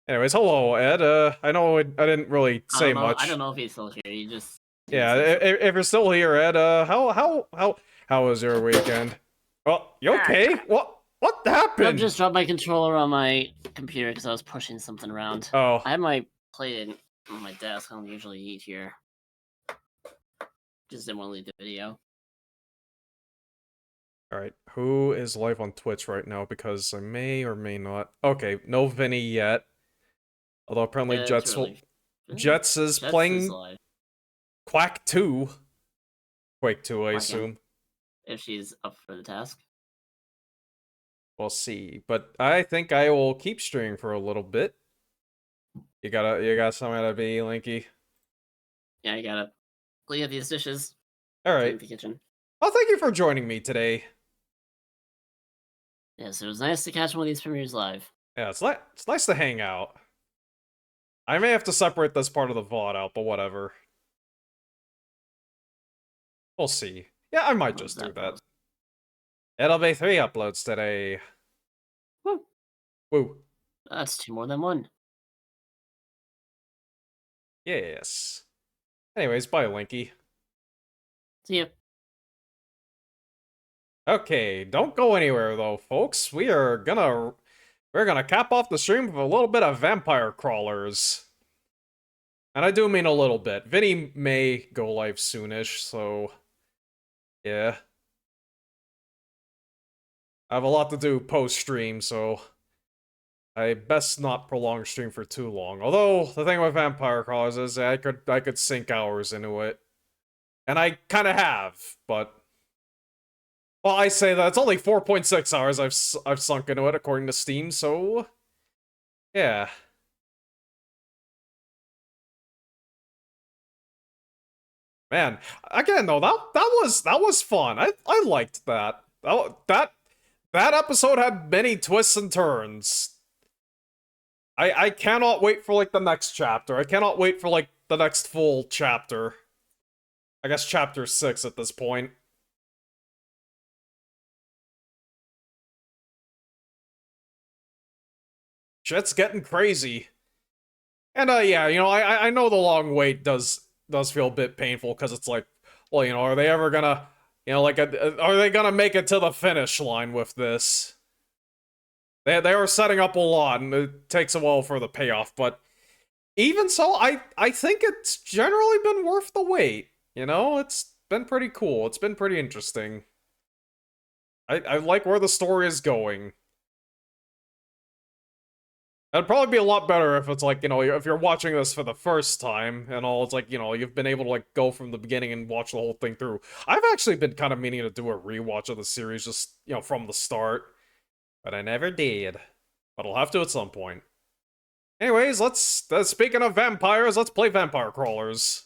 Anyways, hello, Ed. I know I didn't really say much. I don't know if he's still here. You just... Yeah, if you're still here, Ed, how was your weekend? Well, you okay? What happened? I just dropped my controller on my computer because I was pushing something around. Oh. I have my plate on my desk. I don't usually eat here. Just didn't want to leave the video. Alright, who is live on Twitch right now? Because I may or may not. Okay, no Vinny yet. Although apparently Yeah, Jets really... Jets is Jets playing is live. Quack 2. Quake 2, I Quacking. assume. If she's up for the task. We'll see. But I think I will keep streaming for a little bit. You got somewhere to be, Linky? Yeah, I gotta clean up these dishes. Alright. Clean the kitchen. Well, thank you for joining me today. Yes, it was nice to catch one of these premieres live. Yeah, it's nice to hang out. I may have to separate this part of the VOD out, but whatever. We'll see. Yeah, I might just do that. It'll be 3 uploads today. Woo. Woo. That's 2 more than 1. Yes. Anyways, bye, Linky. See ya. Okay, don't go anywhere though, folks. We're gonna cap off the stream with a little bit of vampire crawlers. And I do mean a little bit. Vinny may go live soonish, so yeah. I have a lot to do post-stream, so I best not prolong stream for too long. Although the thing with vampire crawlers is I could sink hours into it. And I kind of have, but... Well, I say that it's only 4.6 hours I've sunk into it, according to Steam, so... Yeah. Man, again though, that was fun. I liked that. That episode had many twists and turns. I cannot wait for like the next chapter. I cannot wait for like the next full chapter. I guess chapter 6 at this point. Shit's getting crazy. And yeah, you know, I know the long wait does feel a bit painful because it's like, well, you know, are they ever gonna, you know, like, are they gonna make it to the finish line with this? They were setting up a lot, and it takes a while for the payoff, but even so, I think it's generally been worth the wait. You know, it's been pretty cool. It's been pretty interesting. I like where the story is going. It'd probably be a lot better if it's like, you know, if you're watching this for the first time and all, it's like, you know, you've been able to like go from the beginning and watch the whole thing through. I've actually been kind of meaning to do a rewatch of the series just, you know, from the start, but I never did. But I'll have to at some point. Anyways, speaking of vampires, let's play Vampire Crawlers.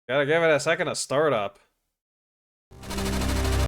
Gotta give it a second to start up.